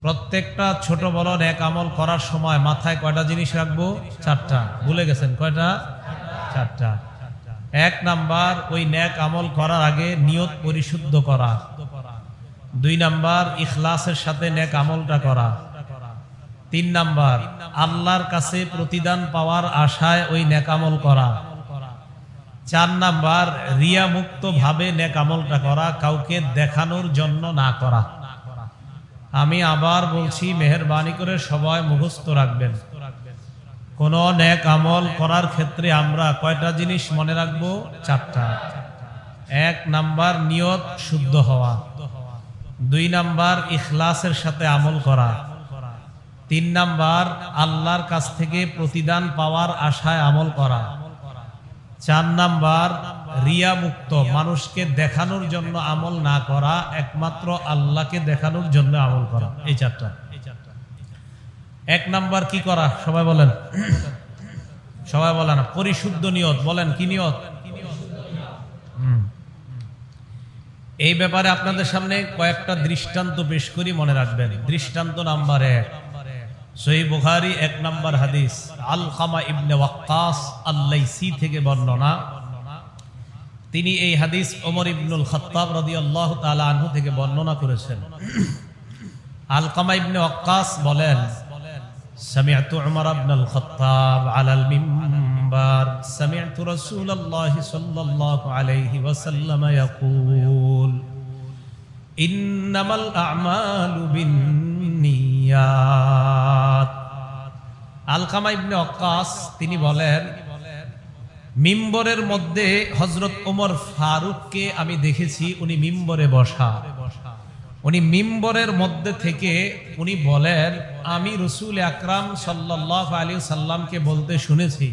প্রত্যেকটা ছোট বড় নেক আমল করার সময় মাথায় কয়টা জিনিস রাখবো? চারটা। ভুলে গেছেন কয়টা? চারটা। এক নাম্বার, ওই নেক আমল করার আগে নিয়ত পরিশুদ্ধ করা। দুই নাম্বার, ইখলাসের সাথে নেক আমলটা করা। তিন নাম্বার, আল্লাহর কাছে প্রতিদান পাওয়ার আশায় ওই নেক আমল করা। চার নাম্বার, রিয়া মুক্ত ভাবে নেক আমলটা করা, কাউকে দেখানোর জন্য না করা। আমি আবার বলছি, মেহেরবানি করে সবাই মুখস্থ রাখবেন। কোন নেক আমল করার ক্ষেত্রে আমরা কয়টা জিনিস মনে রাখবো? চারটা। এক নাম্বার, নিয়ত শুদ্ধ হওয়া। দুই নাম্বার, ইখলাসের সাথে আমল করা। তিন নাম্বার, আল্লাহর কাছ থেকে প্রতিদান পাওয়ার আশায় আমল করা। চার নাম্বার, রিয়া মুক্ত, মানুষকে দেখানোর জন্য আমল না করা, একমাত্র আল্লাহকে দেখানোর জন্য আমল করা। এই চারটা। এক নাম্বার কি করা? সবাই বলেন, সবাই বলেন। পরিশুদ্ধ নিয়ত। বলেন কি নিয়ত? এই ব্যাপারে আপনাদের সামনে কয়েকটা দৃষ্টান্ত পেশ করি, মনে রাখবেন। দৃষ্টান্ত নাম্বার এক, সহিহ বুখারী 1 নম্বর হাদিস, আলকামা ইবনে ওয়াক্কাস আল-লাইসি থেকে বর্ণনা। তিনি এই হাদিস ওমর ইবনুল খাত্তাব রাদিয়াল্লাহু তাআলা আনহু থেকে বর্ণনা করেছেন। আলকামা ইবনে ওয়াক্কাস বলেন, সামি'তু উমর ইবনুল খাত্তাব আলাল মিম্বার সামি'তু রাসূলুল্লাহ সাল্লাল্লাহু আলাইহি ওয়াসাল্লাম ইয়াকুল ইন্নামাল আ'মালু বিন্নিয়াত। আলকামা ইবনে ওয়াক্কাস তিনি বলেন, মিম্বরের মধ্যে হযরত ওমর ফারুককে আমি দেখেছি, উনি মিম্বরে বসা। উনি মিম্বরের মধ্যে থেকে উনি বলেন, আমি রাসূল আকরাম সাল্লাল্লাহু আলাইহি সাল্লামকে বলতে শুনেছি,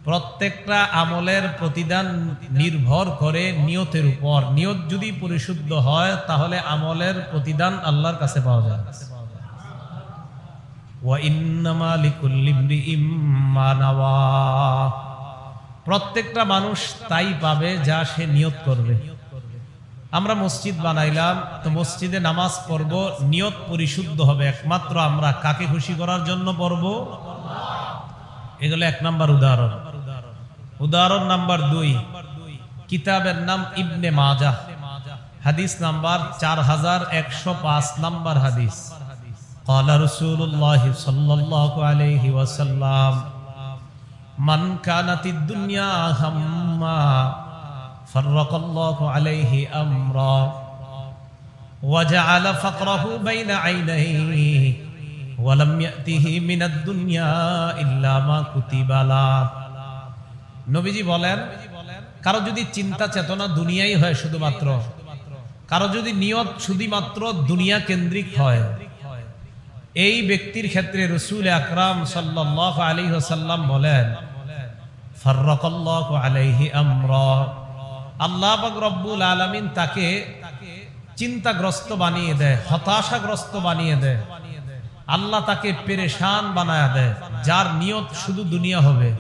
প্রত্যেকটা আমলের প্রতিদান নির্ভর করে নিয়তের উপর। নিয়ত যদি পরিশুদ্ধ হয় তাহলে আমলের প্রতিদান আল্লাহর কাছে পাওয়া যায়। ওয়া ইন্নামা লিকুল্লি ইমরিইম মা নাওয়া, প্রত্যেকটা মানুষ তাই পাবে যা সে নিয়ত করবে। আমরা মসজিদ বানাইলাম, তো মসজিদে নামাজ পড়ব, নিয়ত পরিশুদ্ধ হবে। একমাত্র আমরা কাকে খুশি করার জন্য পড়ব? এগুলো এক নাম্বার উদাহরণ। উদাহরণ নাম্বার দুই, কিতাবের নাম ইবনে মাজাহ, হাদিস নাম্বার 4105 নাম্বার হাদিস। قال رسول الله صلى الله عليه وسلم من كانت الدنيا همّا فرق الله عليه أمرا وجعل فقره بين عينيه ولم يأته من الدنيا إلا ما كتب له। নবীজি বলেন, কারো যদি চিন্তা চেতনা দুনিয়াই হয় শুধুমাত্র, কারো যদি নিয়ত শুধুমাত্র দুনিয়া কেন্দ্রিক হয়, এই ব্যক্তির ক্ষেত্রে রাসূল আকরাম সাল্লাল্লাহু আলাইহি ওয়াসাল্লাম বলেন, ফাররাকাল্লাহু আলাইহি আমরা, আল্লাহ পাক রব্বুল আলামিন তাকে চিন্তাগ্রস্ত বানিয়ে দেয়, হতাশাগ্রস্ত বানিয়ে দেয়, আল্লাহ তাকে পেরেশান বানায় দেয়, যার নিয়ত শুধু দুনিয়া হবে।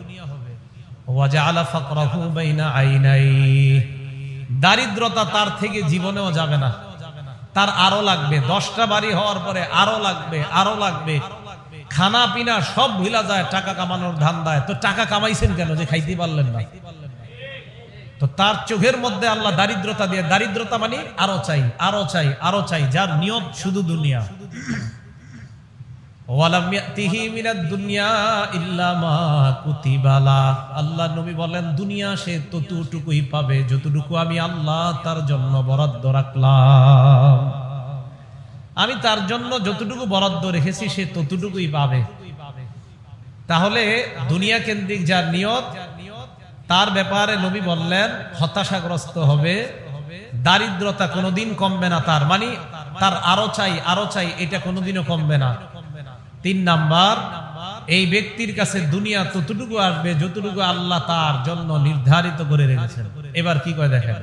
ওয়া জাআলা ফাকরাহু বাইনা আইনাইহি, দারিদ্রতা তার থেকে জীবনেও যাবে না, তার আরো লাগবে। 10টা বাড়ি হওয়ার পরে আরো লাগবে, আরো লাগবে। খানা পিনা সব ভুলা যায় টাকা কামানোর ধান্দায়। তো টাকা কামাইছেন কেন যে খাইতে পারলেন না? তো তার চোখের মধ্যে আল্লাহ দারিদ্রতা দিয়ে, দারিদ্রতা মানে আরো চাই, আরো চাই, আরো চাই, যার নিয়ত শুধু দুনিয়া। ওয়ালাম ইয়াতিহি মিনাদ দুনিয়া ইল্লা মা কুতিবা লা, আল্লাহ নবী বলেন, দুনিয়া সে ততটুকুই পাবে যতটুকু আমি আল্লাহ তার জন্য বরাদ্দ রাখলাম। আমি তার জন্য যতটুকু বরাদ্দ রেখেছি সে ততটুকুই পাবে। তাহলে দুনিয়া কেন্দ্রিক যার নিয়ত, তার ব্যাপারে নবী বললেন হতাশাগ্রস্ত হবে, দারিদ্রতা কোনোদিন কমবে না তার, মানে তার আরো চাই, আরো চাই, এটা কোনোদিনও কমবে না। 3 নাম্বার, এই ব্যক্তির কাছে দুনিয়া ততটুকু আসবে যতটুকু আল্লাহ তার জন্য নির্ধারিত করে রেখেছেন। এবার কি কয় দেখেন,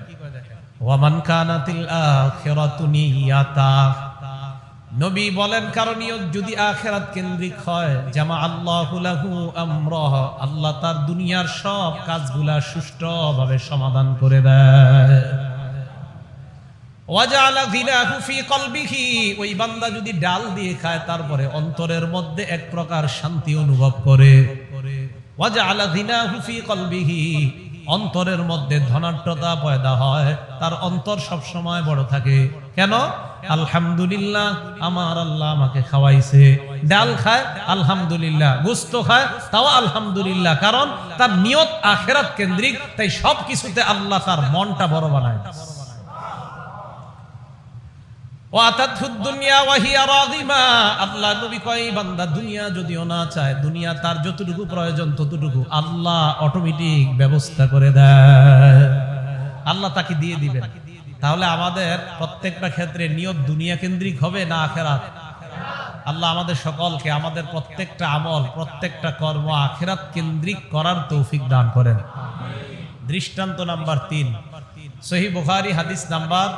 ওয়ামান কানাতিল আখিরাতু নিয়াতা, নবী বলেন কারণ নিয়ত যদি আখিরাত কেন্দ্রিক হয়, জামা আল্লাহু লাহু আমরাহ, আল্লাহ তার দুনিয়ার সব কাজগুলা সুষ্ঠুভাবে সমাধান করে দেয়। ওয়াজআলা গিনাহু ফি কলবিহি, ওই বান্দা যদি ডাল দিয়ে খায় তারপরে অন্তরের মধ্যে এক প্রকার শান্তি অনুভব করে। ওয়াজআলা গিনাহু ফি কলবিহি, অন্তরের মধ্যে ধনাঢ্যতা পয়দা হয়, তার অন্তর সব সময় বড় থাকে। কেন? আলহামদুলিল্লাহ, আমার আল্লাহ আমাকে খাওয়াইছে। ডাল খায় আলহামদুলিল্লাহ, গোশত খায় তাও আলহামদুলিল্লাহ, কারণ তার নিয়ত আখিরাত কেন্দ্রিক, তাই সব কিছুতে আল্লাহ তার মনটা বড় বানায়। আল্লাহ নবী কয়, বান্দা দুনিয়া যদিও না চায়, দুনিয়া তার যতটুকু প্রয়োজন ততটুকু আল্লাহ অটোমেটিক ব্যবস্থা করে দেয়, আল্লাহ তাকে দিয়ে দিবেন। তাহলে আমাদের প্রত্যেকটা ক্ষেত্রে নিয়ত দুনিয়া কেন্দ্রিক হবে না আখিরাত? আল্লাহ আমাদের সকলকে আমাদের প্রত্যেকটা আমল, প্রত্যেকটা কর্ম আখিরাত কেন্দ্রিক করার তৌফিক দান করেন। দৃষ্টান্ত নাম্বার 3, সহিহ বুখারী হাদিস নাম্বার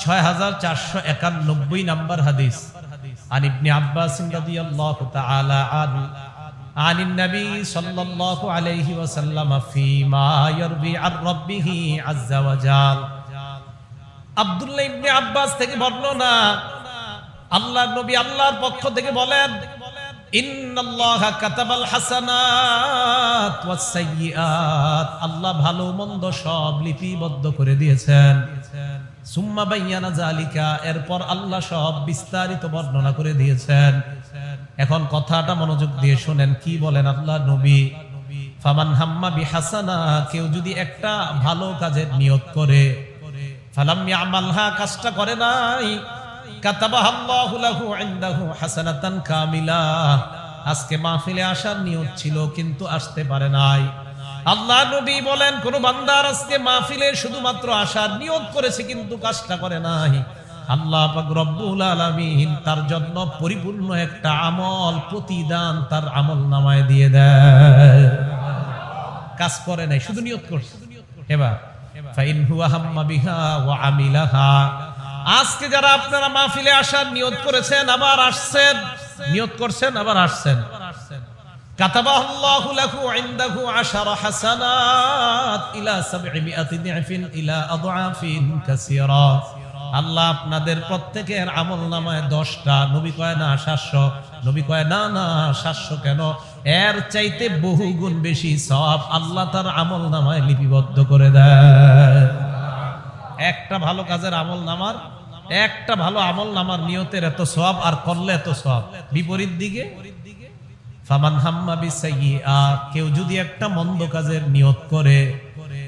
6491 নাম্বার হাদিস। আন ইবনে আব্বাস রাদিয়াল্লাহু তাআলা আনহু আনিন নবী সাল্লাল্লাহু আলাইহি ওয়াসাল্লাম ফীমা ইয়ারবি আর রাব্বিহি আযজা ওয়া জাল। আব্দুল্লাহ ইবনে আব্বাস থেকে বর্ণনা, আল্লাহর নবী আল্লাহর পক্ষ থেকে বলেন, ইন্নাল্লাহা কাতাবাল হাসানাত ওয়াস সাইয়্যাত, আল্লাহ ভালো মন্দ সব লিপিবদ্ধ করে দিয়েছেন। সুম্মা বায়ানা যালিকা, এরপর আল্লাহ সব বিস্তারিত বর্ণনা করে দিয়েছেন। এখন কথাটা মনোযোগ দিয়ে শুনেন, কি বলেন আল্লাহ নবী? ফামান হাম্মা বিহাসানা, কেউ যদি একটা ভালো কাজের নিয়ত করে, ফালাম ইয়ামালহা, কাজটা করে নাই, কাতাবাহাল্লাহু লাহু ইনদাহু হাসানাতান কামিলা, আজকে মাহফিলে আসার নিয়ত ছিল কিন্তু আসতে পারে নাই। আল্লাহ নবী বলেন, কোন বান্দার আজকে মাহফিলে শুধুমাত্র আসার নিয়ত করেছে কিন্তু কাজটা করে নাই, আল্লাহ পাক রব্বুল আলামিন তার জন্য পরিপূর্ণ একটা আমল প্রতিদান তার আমল নামায় দিয়ে দেয়। কাজ করে নাই, শুধু নিয়ত করছে। এবার ফাইন হুয়া হাম্মা বিহা ওয়া আমিলাহা, আজকে যারা আপনারা মাহফিলে আসার নিয়ত করেছেন আবার আসছেন, নিয়ত করছেন আবার আসছেন, কাতাবাহুল্লাহু লাহু ইনদাহু 10 হাসানাত ইলা 700 দি'ফিন ইলা আদআফিন কাসীরা, আল্লাহ আপনাদের প্রত্যেকের আমলনামায় 10টা, নবী কয় না 700, নবী কয় না না 700 কেন, এর চাইতে বহু গুণ বেশি সওয়াব আল্লাহ তার আমলনামায় লিপিবদ্ধ করে দেয়। একটা ভালো কাজের আমলনামার, একটা ভালো আমলনামার নিয়তের এত সওয়াব, আর করলে এত সওয়াব। বিপরীত দিকে ফামান হাম্মা বিসাইয়্যা, কেউ যদি একটা মন্দ কাজের নিয়ত করে,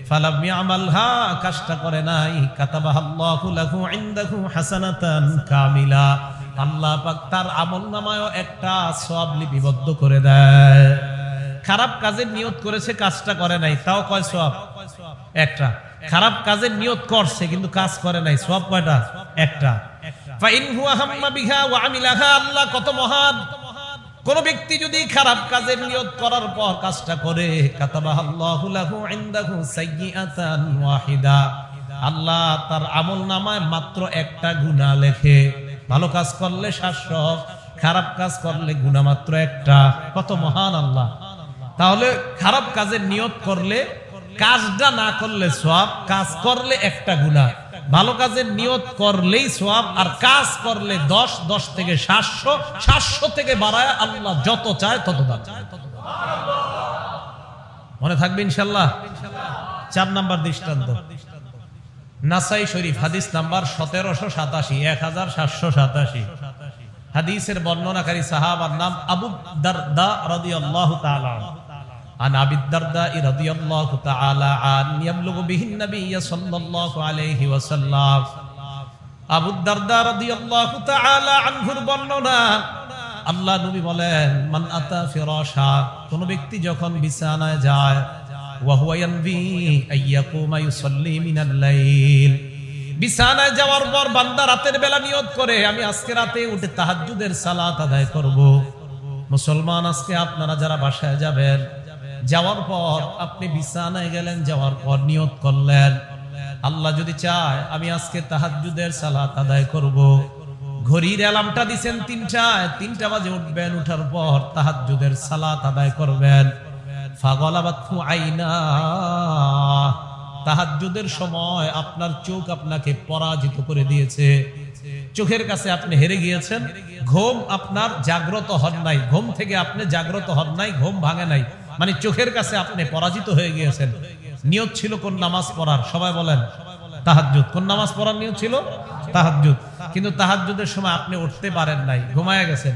ফালাম ইয়ামালহা, কাজটা করে নাই, কাতাবাহাল্লাহু লাহু ইনদাহু হাসানাতান কামিলা, আল্লাহ পাক তার আমলনামায়ও একটা সওয়াব লিপিবদ্ধ করে দেয়। খারাপ কাজের নিয়ত করেছে, কাজটা করে নাই, তাও কয় সওয়াব? একটা। খারাপ কাজের নিয়ত করছে কিন্তু কাজ করে নাই, সওয়াব কয়টা? একটা। ফাইন হুয়া হাম্মা বিহা ওয়া আমিলাহা, আল্লাহ কত মহান! কোন ব্যক্তি যদি খারাপ কাজের নিয়ত করার পর কাজটা করে, কাতাবাহাল্লাহু লাহু ইনদাহু সাইয়্যাতান ওয়াহিদা, আল্লাহ তার আমলনামায় মাত্র একটা গুনাহ লেখে। ভালো কাজ করলে 700, খারাপ কাজ করলে গুনাহ মাত্র একটা। কত মহান আল্লাহ! তাহলে খারাপ কাজের নিয়ত করলে, কাজটা না করলে সওয়াব, কাজ করলে একটা গুনাহ। ভালো কাজের নিয়ত করলেই সওয়াব, আর কাজ করলে 10, 10 থেকে 700, 700 থেকে বাড়ায় আল্লাহ যত চায় তত দান। মনে থাকবে ইনশাআল্লাহ। 4 নাম্বার দৃষ্টান্ত, নাসাই শরীফ হাদিস নাম্বার 1787, 1787। হাদিসের বর্ণনাকারী সাহাবার নাম আবু দারদা রাদিয়াল্লাহু তাআলা আনহু। عن أبي الدرداء رضي الله تعالى عنه يبلغ به النبي صلى الله عليه وسلم, আবু দারদা রাদিয়াল্লাহু তাআলা আনহুর বর্ণনা, আল্লাহ নবী বলেন, মান আতা ফিরাশা, কোন ব্যক্তি যখন বিছানায় যায়, ওয়া হুয়া ইয়ানবি আইয়াকুমা ইউসাল্লি মিনাল লাইল, বিছানায় যাওয়ার পর বান্দা রাতের বেলা নিয়ত করে, আমি আজকে রাতে উঠে তাহাজ্জুদের সালাত আদায় করব। মুসলমান, আজকে আপনারা যারা বাসায় যাবেন, যাওয়ার পর আপনি বিছানায় গেলেন, যাওয়ার পর নিয়ত করলেন, আল্লাহ যদি চায় আমি আজকে তাহাজ্জুদের সালাত আদায় করব। ঘড়ির অ্যালার্মটা দিবেন 3টায়, 3টা বাজে উঠবেন, উঠার পর তাহাজ্জুদের সালাত আদায় করবেন। ফাগলাবাতহু আইনা, তাহাজ্জুদের সময় আপনার চোখ আপনাকে পরাজিত করে দিয়েছে, চোখের কাছে আপনি হেরে গিয়েছেন, ঘুম আপনার জাগ্রত হন নাই, ঘুম থেকে আপনি জাগ্রত হন নাই, ঘুম ভাঙে নাই, মানে চোখের কাছে আপনি পরাজিত হয়ে গিয়েছেন। নিয়ত ছিল কোন নামাজ পড়ার? সবাই বলেন তাহাজ্জুদ। কোন নামাজ পড়ার নিয়ত ছিল? তাহাজ্জুদ। কিন্তু তাহাজ্জুদের সময় আপনি উঠতে পারেন নাই, ঘুমায় গেছেন।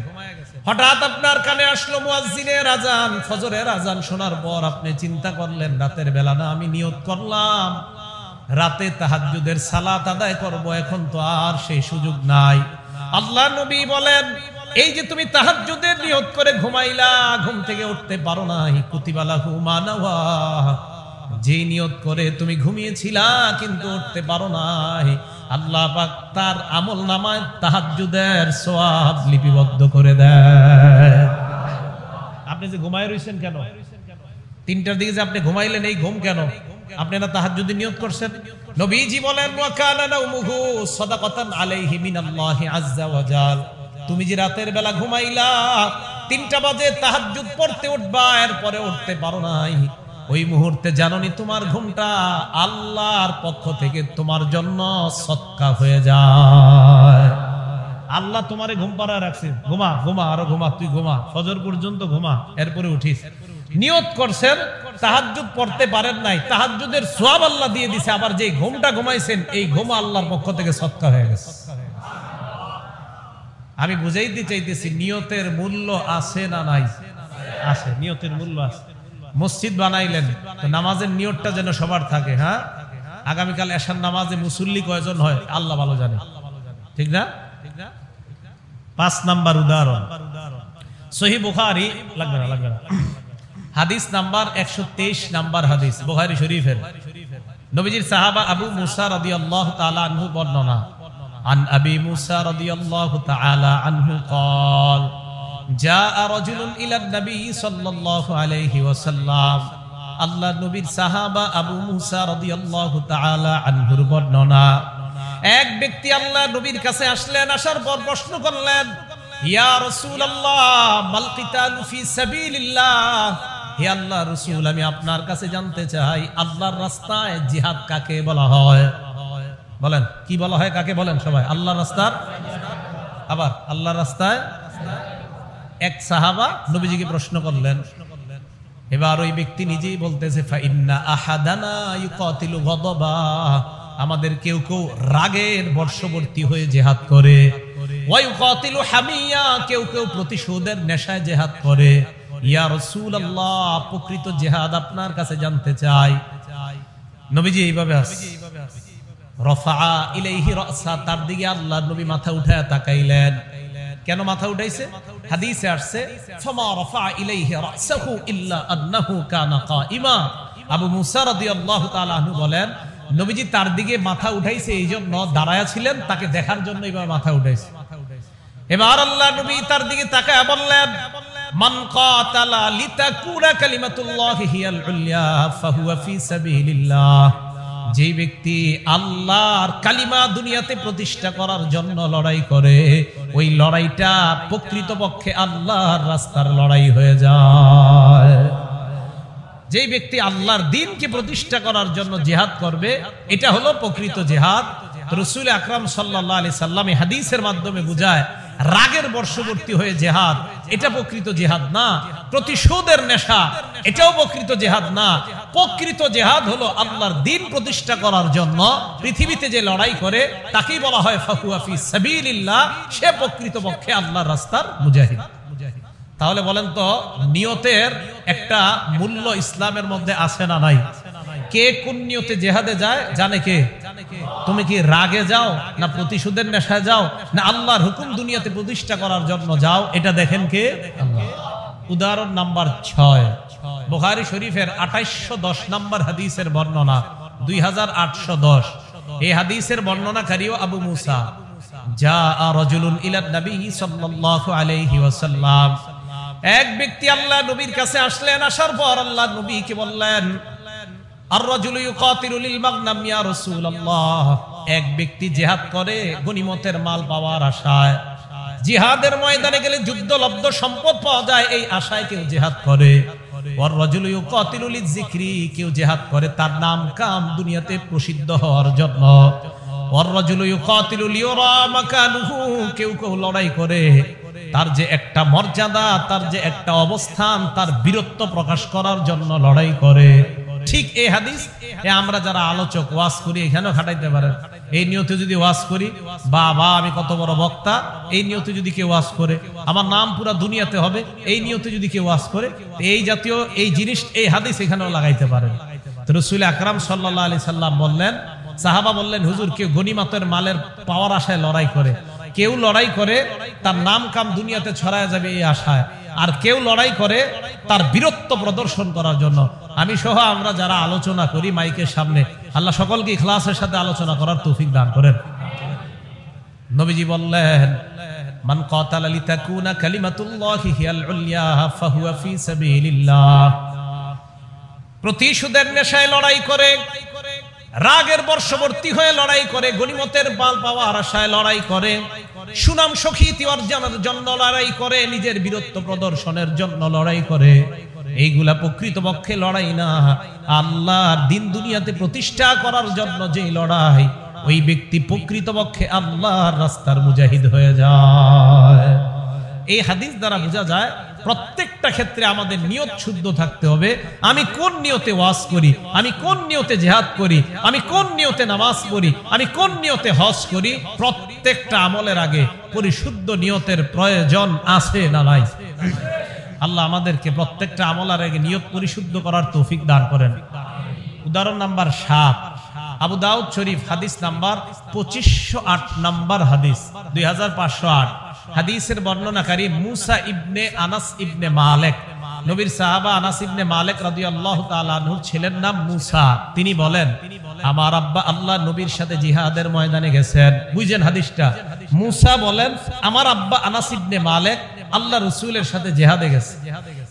হঠাৎ আপনার কানে আসলো মুয়াজ্জিনের আজান, ফজরের আজান শোনার পর আপনি চিন্তা করলেন রাতের বেলা না, আমি নিয়ত করলাম রাতে তাহাজ্জুদের সালাত আদায় করব, এখন তো আর সেই সুযোগ নাই। আল্লাহ নবী বলেন, এই যে তুমি তাহাজ্জুদের নিয়ত করে ঘুমাইলা, ঘুম থেকে উঠতে পারো নাই, কুতিবা লাহু মা নাওয়া, যে নিয়ত করে তুমি ঘুমিয়েছিলা কিন্তু উঠতে পারো নাই, আল্লাহ পাক তার আমলনামায় তাহাজ্জুদের সওয়াব লিপিবদ্ধ করে দেয়। আপনি যে ঘুমায় রইছেন কেন? 3টার দিকে যে আপনি ঘুমাইলেন, এই ঘুম কেন? আপনি না তাহাজ্জুদের নিয়ত করছেন? নবীজি বলেন, ওয়া কানা নাওমুহু সাদাকাতান আলাইহি মিনাল্লাহি আযজা ওয়া জাল, তুমি যে রাতের বেলা ঘুমাইলা, 3টা বাজে তাহাজ্জুদ পড়তে উঠবা, এরপরে উঠতে পারো নাই, ওই মুহূর্তে জানোনি তোমার ঘুমটা আল্লাহর পক্ষ থেকে তোমার জন্য সদকা হয়ে যায়। আল্লাহ তোমারে ঘুম পাড়া রাখছে, ঘুমা ঘুমা আরো ঘুমা, তুই ঘুমা, ফজর পর্যন্ত ঘুমা, এরপরে উঠিস। নিয়ত করছেন, তাহাজ্জুদ পড়তে পারেন নাই, তাহাজ্জুদের সওয়াব আল্লাহ দিয়ে দিছে, আবার যে ঘুমটা ঘুমাইছেন এই ঘুম আল্লাহর পক্ষ থেকে সদকা হয়ে গেছে। আমি বুঝাইতে চাইতেছি নিয়তের মূল্য আছে না নাই? আছে, নিয়তের মূল্য আছে। মসজিদ বানাইলেন তো নামাজের নিয়তটা যেন সবার থাকে। হ্যাঁ, আগামীকাল এশার নামাজে মুসল্লি কয়জন হয় আল্লাহ ভালো জানে, ঠিক না? 5 নাম্বার উদাহরণ, সহিহ বুখারী, লাগবে না, হাদিস নাম্বার 123 নাম্বার হাদিস, বুখারী শরীফের। নবীজির সাহাবা আবু মুসা রাদিয়াল্লাহু তাআলা আনহু বর্ণনা, আন আবি মুসা রাদিয়াল্লাহু তাআলা আনহু قال جاء رجل الى النبي صلى الله عليه وسلم, আল্লাহ নবীর সাহাবা আবু মুসা রাদিয়াল্লাহু তাআলা আনহুর বর্ণনা, এক ব্যক্তি আল্লাহ নবীর কাছে আসলেন, আসার পর প্রশ্ন করলেন, ইয়া রাসূলুল্লাহ মাল কিতালু ফি সাবিলিল্লাহ, হে আল্লাহর রাসূল আমি আপনার কাছে জানতে চাই আল্লাহর রাস্তায় জিহাদ কাকে বলা হয়? বলেন কি বলা হয়, কাকে বলেন সবাই? আল্লাহর রাস্তার, আবার আল্লাহর রাস্তায়। এক সাহাবা নবীজিকে প্রশ্ন করলেন, এবার ওই ব্যক্তি নিজেই বলতেছে, ফাইন্না আহাদানা ইউকাতিলু গাদাবা, আমাদের কেউ কেউ রাগের বর্ষবর্তী হয়ে জিহাদ করে, ওয়া ইউকাতিলু হামিয়া, কেউ কেউ প্রতিশোধের নেশায় জিহাদ করে। ইয়া রাসূলুল্লাহ প্রকৃত জিহাদ আপনার কাছে জানতে চাই। নবীজি এইভাবে আসে, রফা ইলাইহি রাসা, তার দিকে আল্লাহর নবী মাথা উঠায় তাকাইলেন। কেন মাথা উঠাইছে? হাদিসে আসছে, ফামা রাফা ইলাইহি রাসাহু ইল্লা আন্নাহু কানা কাইমা। আবু মুসা রাদিয়াল্লাহু তাআলা আনহু বলেন, নবীজি তার দিকে মাথা উঠাইছে এই জন্য দাঁড়ায়া ছিলেন, তাকে দেখার জন্য এবার মাথা উঠাইছে। এবার আল্লাহ নবী তার দিকে তাকায় বললেন, মান কাতালা লিতাকুনা কালিমাতুল্লাহি হিয়াল উলিয়া ফাহুয়া ফি সাবিলিল্লাহ, যে ব্যক্তি আল্লাহর কালিমা দুনিয়াতে প্রতিষ্ঠা করার জন্য লড়াই করে, ওই লড়াইটা প্রকৃতপক্ষে আল্লাহর রাস্তার লড়াই হয়ে যায়। যে ব্যক্তি আল্লাহর দ্বীনকে প্রতিষ্ঠা করার জন্য জিহাদ করবে, এটা হলো প্রকৃত জিহাদ। রাসূল আকরাম সাল্লাল্লাহু আলাইহি সাল্লাম এই হাদিসের মাধ্যমে বুঝায়, রাগের বর্ষবর্তী হয়ে জিহাদ এটা প্রকৃত জিহাদ না, প্রতিশোধের নেশা এটাও প্রকৃত জিহাদ না। প্রকৃত জিহাদ হলো আল্লাহর দ্বীন প্রতিষ্ঠা করার জন্য পৃথিবীতে যে লড়াই করে তাকেই বলা হয় ফাহুয়া ফি সাবিলিল্লাহ, সে প্রকৃতপক্ষে আল্লাহর রাস্তার মুজাহিদ। তাহলে বলেন তো, নিয়তের একটা মূল্য ইসলামের মধ্যে আছে না নাই? কে কোন নিয়তে জিহাদে যায় জানে কে? তুমি কি রাগে যাও, না প্রতিশোধের নেশায় যাও, না আল্লাহর হুকুম দুনিয়াতে প্রতিষ্ঠা করার জন্য যাও, এটা দেখেন কে? আল্লাহ। উদাহরণ নাম্বার 6, বুখারী শরীফের 2810 নাম্বার হাদিসের বর্ণনা, 2810। এই হাদিসের বর্ণনাকারীও আবু মুসা। জাআ রাজুলুন ইলা নবী সাল্লাল্লাহু আলাইহি ওয়াসাল্লাম, এক ব্যক্তি আল্লাহ নবীর কাছে আসলেন, আসার পর আল্লাহ নবীকে বললেন, আর রাজুলু ইউকাতিলু লিল মাগনাম ইয়া রাসূলুল্লাহ, এক ব্যক্তি জিহাদ করে গনিমতের মাল পাওয়ার আশায়, জিহাদের ময়দানে গেলে যুদ্ধলব্ধ সম্পদ পাওয়া যায় এই আশায় কেউ জিহাদ করে। ওয়ার রাজুলু ইউকাতিলু লিযিকরি, কেউ জিহাদ করে তার নাম কাম দুনিয়াতে প্রসিদ্ধ হওয়ার জন্য। ওয়ার রাজুলু ইউকাতিলু লিয়ুরা মাকানুহু, কেউ কেউ লড়াই করে তার যে একটা মর্যাদা, তার যে একটা অবস্থান, তার বীরত্ব প্রকাশ করার জন্য লড়াই করে। ঠিক এই হাদিস আমরা যারা আলোচক ওয়াজ করি এখানেও খাটাইতে পারেন। এই নিয়তে যদি ওয়াজ করি, বাবা আমি কত বড় বক্তা, এই নিয়তে যদি কেউ ওয়াজ করে, আমার নাম পুরা দুনিয়াতে হবে, এই নিয়তে যদি কেউ ওয়াজ করে, এই জাতীয় এই জিনিস, এই হাদিস এখানেও লাগাইতে পারেন। তো রাসূল আকরাম সাল্লাল্লাহু আলাইহি সাল্লাম বললেন, সাহাবা বললেন, হুজুর কেউ গনিমতের মালের পাওয়ার আশায় লড়াই করে, কেউ লড়াই করে তার নাম কাম দুনিয়াতে ছড়ায় যাবে এই আশায়, আর কেউ লড়াই করে তার বীরত্ব প্রদর্শন করার জন্য। আমি সহ আমরা যারা আলোচনা করি মাইকের সামনে, আল্লাহ সকলকে ইখলাসের সাথে আলোচনা করার তৌফিক দান করেন। নবীজি বললেন, মান কাতালা লিতাকুনা কালিমাতুল্লাহি হিয়াল উলিয়া ফাহুয়া ফি সাবিলিল্লাহ। প্রতিশোধের নেশায় লড়াই করে, রাগের বর্ষবর্তী হয়ে লড়াই করে, গনিমতের মাল পাওয়ার আশায় লড়াই করে, সুনাম সুখ্যাতি অর্জনের জন্য লড়াই করে, নিজের বীরত্ব প্রদর্শনের জন্য লড়াই করে, এইগুলা প্রকৃতপক্ষে লড়াই না, আল্লাহর দিন দুনিয়াতে প্রতিষ্ঠা করার জন্য যে লড়াই, ওই ব্যক্তি প্রকৃতপক্ষে আল্লাহর রাস্তার মুজাহিদ হয়ে যায়। এই হাদিস দ্বারা বোঝা যায় প্রত্যেকটা ক্ষেত্রে আমাদের নিয়ত শুদ্ধ থাকতে হবে। আমি কোন নিয়তে ওয়াজ করি, আমি কোন নিয়তে জিহাদ করি, আমি কোন নিয়তে নামাজ পড়ি, আমি কোন নিয়তে হজ করি, প্রত্যেকটা আমলের আগে পরিশুদ্ধ নিয়তের প্রয়োজন আছে না নাই? আল্লাহ আমাদেরকে প্রত্যেকটা আমলের আগে নিয়ত পরিশুদ্ধ করার তৌফিক দান করেন। উদাহরণ নাম্বার 7, আবু দাউদ শরীফ হাদিস নাম্বার 2508 নাম্বার হাদিস, 2508। হাদিসের বর্ণনাকারী মুসা ইবনে আনাস ইবনে মালিক, নবীর সাহাবা আনাস ইবনে মালিক রাদিয়াল্লাহু তাআলা আনহু ছিলেন নাম মুসা। তিনি বলেন, আমার আব্বা আল্লাহ নবীর সাথে জিহাদের ময়দানে গেছেন। বুঝেন হাদিসটা? মুসা বলেন, আমার আব্বা আনাস ইবনে মালিক আল্লাহ রাসূলের সাথে জিহাদে গেছে।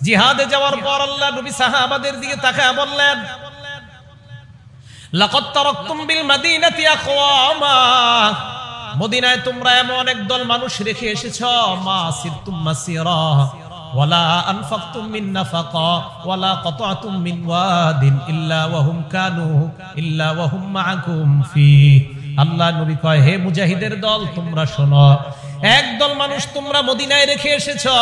জিহাদে যাওয়ার পর আল্লাহ নবী সাহাবাদের দিকে তাকায় বললেন, লাকাদ তারাকতুম বিল মাদিনাতি আকওয়ামা, মদিনায় তোমরা এমন একদল মানুষ রেখে এসেছো, মা সিরতুম মাসিরা ওয়ালা আনফাকতুম মিন নাফাকা ওয়ালা কাতাতুম মিন ওয়াদিন ইল্লা ওয়া হুম মাআকুম ফি। আল্লাহ নবী কয়, হে মুজাহিদের দল, তোমরা শোনো, একদল মানুষ তোমরা মদিনায় রেখে এসেছো,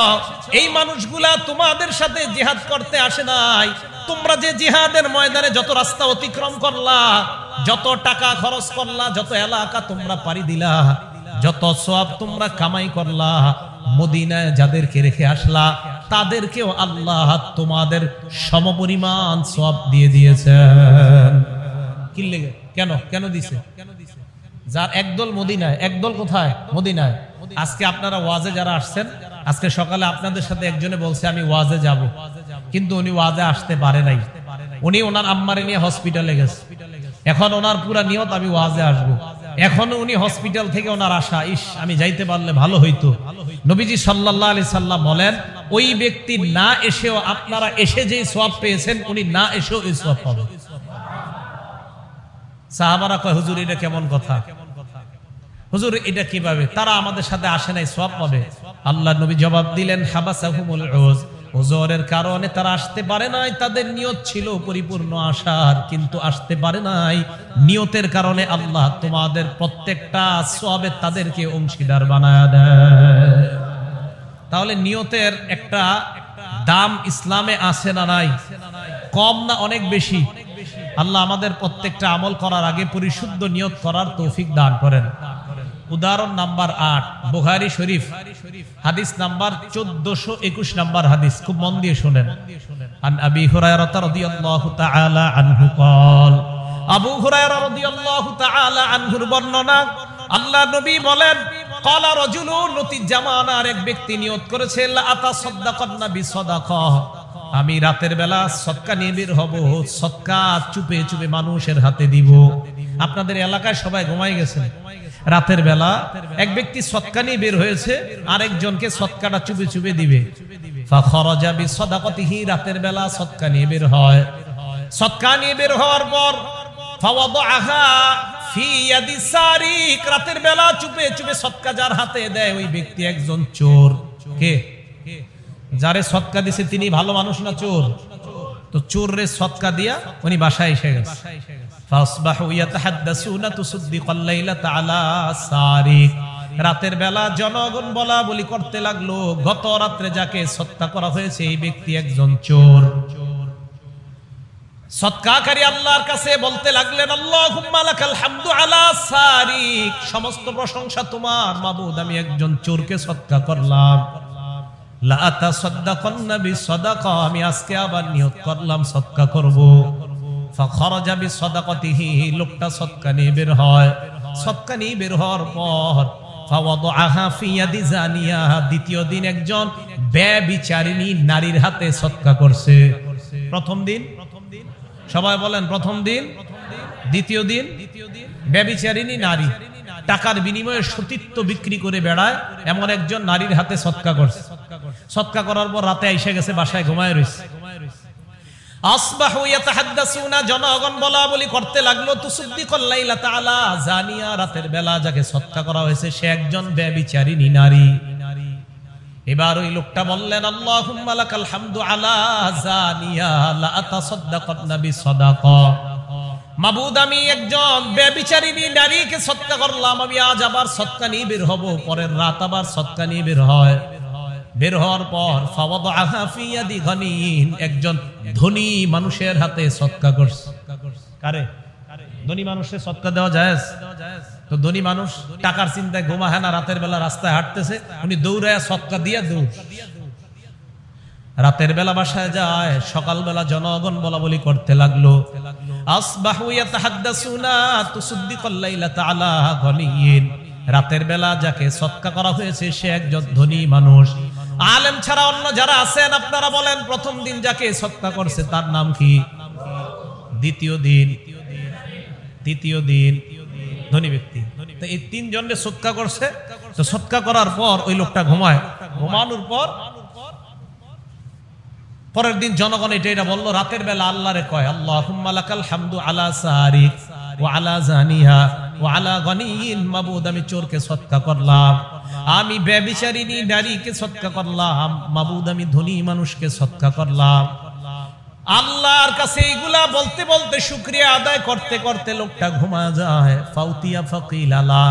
এই মানুষগুলা তোমাদের সাথে জিহাদ করতে আসে নাই। তোমরা যে জিহাদের ময়দানে যত রাস্তা অতিক্রম করলা, যত টাকা খরচ করলা, যত এলাকা তোমরা পাড়ি দিলা, যত সওয়াব তোমরা কামাই করলা, মদিনায় যাদেরকে রেখে আসলা তাদেরকেও আল্লাহ তোমাদের সমপরিমাণ সওয়াব দিয়ে দিয়েছেন। কি লাগে? কেন দিছে? যার একদল মদিনায়, একদল কোথায়? মদিনায়। আজকে আপনারা ওয়াজে যারা আসছেন, আজকে সকালে আপনাদের সাথে একজনে বলছে আমি ওয়াজে যাব, কিন্তু উনি ওয়াজে আসতে পারে নাই। উনি ওনার আম্মারে নিয়ে হসপিটালে গেছে। এখন ওনার পুরা নিয়ত আমি ওয়াজে আসবো। এখন উনি হসপিটাল থেকে ওনার আশা, ইস আমি যাইতে পারলে ভালো হইতো। নবীজি সাল্লাল্লাহু আলাইহি সাল্লাম বলেন, ওই ব্যক্তি না এসেও আপনারা এসে যে সওয়াব পেয়েছেন, উনি না এসেও এই সওয়াব পাবে। সাহাবারা কয়, হুজুর এটা কেমন কথা? হুজুর এটা কিভাবে? তারা আমাদের সাথে আসে নাই, সওয়াব পাবে। আল্লাহ নবী জবাব দিলেন, হাবাসাহুমুল উজ, ওজরের কারণে তারা আসতে পারে নাই। তাদের নিয়ত ছিল পরিপূর্ণ আশার, কিন্তু আসতে পারে নাই। নিয়তের কারণে আল্লাহ তোমাদের প্রত্যেকটা সওয়াবে তাদেরকে অংশীদার বানায় দেয়। তাহলে নিয়তের একটা দাম ইসলামে আছে না নাই? কম না অনেক বেশি? আল্লাহ আমাদের প্রত্যেকটা আমল করার আগে পরিশুদ্ধ নিয়ত করার তৌফিক দান করেন। উদাহরণ নাম্বার 8, বুখারী শরীফ হাদিস নাম্বার 1421 নাম্বার হাদিস, খুব মন দিয়ে শুনেন। আন আবি হুরায়রা রাদিয়াল্লাহু তাআলা আনহু قال, আবু হুরায়রা রাদিয়াল্লাহু তাআলা আনহুর বর্ণনা, আল্লাহ নবী বলেন, قال رجل, নতি জামানার এক ব্যক্তি নিয়ত করেছে, লা আতাসাদদাকান্না বিসাদাকাহ, আমি রাতের বেলা সদকা নিয়ে বের হব, সদকা চুপে চুপে মানুষের হাতে দিব। আপনাদের এলাকায় সবাই ঘুমাই গেছেন, রাতের বেলা এক ব্যক্তি সদকা নিয়ে বের হয়েছে, আরেকজনকে সদকাটা চুপে চুপে দিবে। ফাখরাজা বিসাদাকাতিহি, রাতের বেলা সদকা নিয়ে বের হয়। সদকা নিয়ে বের হওয়ার পর ফাওয়াদাহা ফি ইয়াদি সারিক, রাতের বেলা চুপে চুপে সদকা যার হাতে দেয় ওই ব্যক্তি একজন চোর। কে? যারে সদকা দিছে তিনি ভালো মানুষ না চোর? তো চোরে সদকা দিয়া উনি বাসায় এসে গেছে। ফাসবাহু ইয়াতাহাদ্দাসুনা তুসদ্দিকাল লাইলাতা আলা সারিক, রাতের বেলা জনগণ বলা বলি করতে লাগলো গত রাত্রে যাকে সদকা করা হয়েছে এই ব্যক্তি একজন চোর। সদকাকারী আল্লাহর কাছে বলতে লাগলেন, আল্লাহুম্মা লাকাল হামদু আলা সারিক, সমস্ত প্রশংসা তোমার মাবুদ, আমি একজন চোরকে সদকা করলাম। লা আতাসাদ্দাকান্না বিসাদাকা, আমি আজকে আবার নিয়ত করলাম সদকা করব। ফাখরাজা বিসাদাকাতিহি, লোকটা সদকা নিয়ে বের হয়। সদকা নিয়ে বের হওয়ার পর ফাওয়াদাহা ফি ইয়াদি জানিয়া, দ্বিতীয় দিন একজন ব্যভিচারিণী নারীর হাতে সদকা করছে। প্রথম দিন সবাই বলেন প্রথম দিন, দ্বিতীয় দিন ব্যভিচারিণী নারী টাকার বিনিময়ে সতীত্ব বিক্রি করে বেড়ায় এমন একজন নারীর হাতে সদকা করছে। সদকা করার পর রাতে এসে গেছে, বাসায় ঘুমায় রয়েছে। আসবাহু ইয়াতাহাদ্দাসুনা, জনগণ বলা বলি করতে লাগলো তুসদ্দিকাল লাইলাতা আলা জানিয়া, রাতের বেলা যাকে সদকা করা হয়েছে সে একজন ব্যভিচারিণী নারী। এবার ওই লোকটা বললেন, আল্লাহুম্মা লাকাল হামদু আলা জানিয়া লা আতাসাদ্দাকান্না বিসাদাকা, মাবুদ আমি একজন ব্যভিচারিণী নারীকে সদকা করলাম, আমি আজ আবার সদকা নিয়ে বের হব। পরের রাত আবার সদকা নিয়ে বের হয়। বের হওয়ার পর ফাওয়াদাহা ফি ইয়াদি গনিন, একজন ধনী মানুষের হাতে সদকা করছে। কারে? ধনী মানুষের সদকা দেওয়া জায়েজ? তো ধনী মানুষ টাকার চিন্তায় ঘুমায় না, রাতের বেলা রাস্তায় হাঁটতেছে, উনি দৌড়ায় সদকা দিয়ে দৌড়। রাতের বেলা বাসায় যায়, সকালবেলা জনগণ বলা বলি করতে লাগলো, আসবাহু ইয়াতাহাদ্দাসুনা তুসদ্দিকাল লাইলাতা আলা গনিন, রাতের বেলা যাকে সদকা করা হয়েছে সে একজন ধনী মানুষ। আলেম ছাড়া অন্য যারা আছেন আপনারা বলেন, প্রথম দিন যাকে সদকা করছে তার নাম কি? দ্বিতীয় দিন, তৃতীয় দিন ধনী ব্যক্তি। তো এই তিনজনের সদকা করছে। তো সদকা করার পর ওই লোকটা ঘুমায়। ঘুমানোর পর পরের দিন জনগণ এটা বললো, রাতের বেলা আল্লাহরে কয়, আল্লাহুম্মা লাকাল হামদু আলা সারিক ওয়া আলা জানিহা ওয়া আলা গনিন, মাবুদ আমি চোরকে সদকা করলাম, আমি ব্যভিচারিণী নারীকে সদকা করলাম, মাবুদ আমি ধনী মানুষকে সদকা করলাম। আল্লাহর কাছে এইগুলা বলতে বলতে শুকরিয়া আদায় করতে করতে লোকটা ঘুমা যায়। ফাউতিয়া ফাকিল আলা,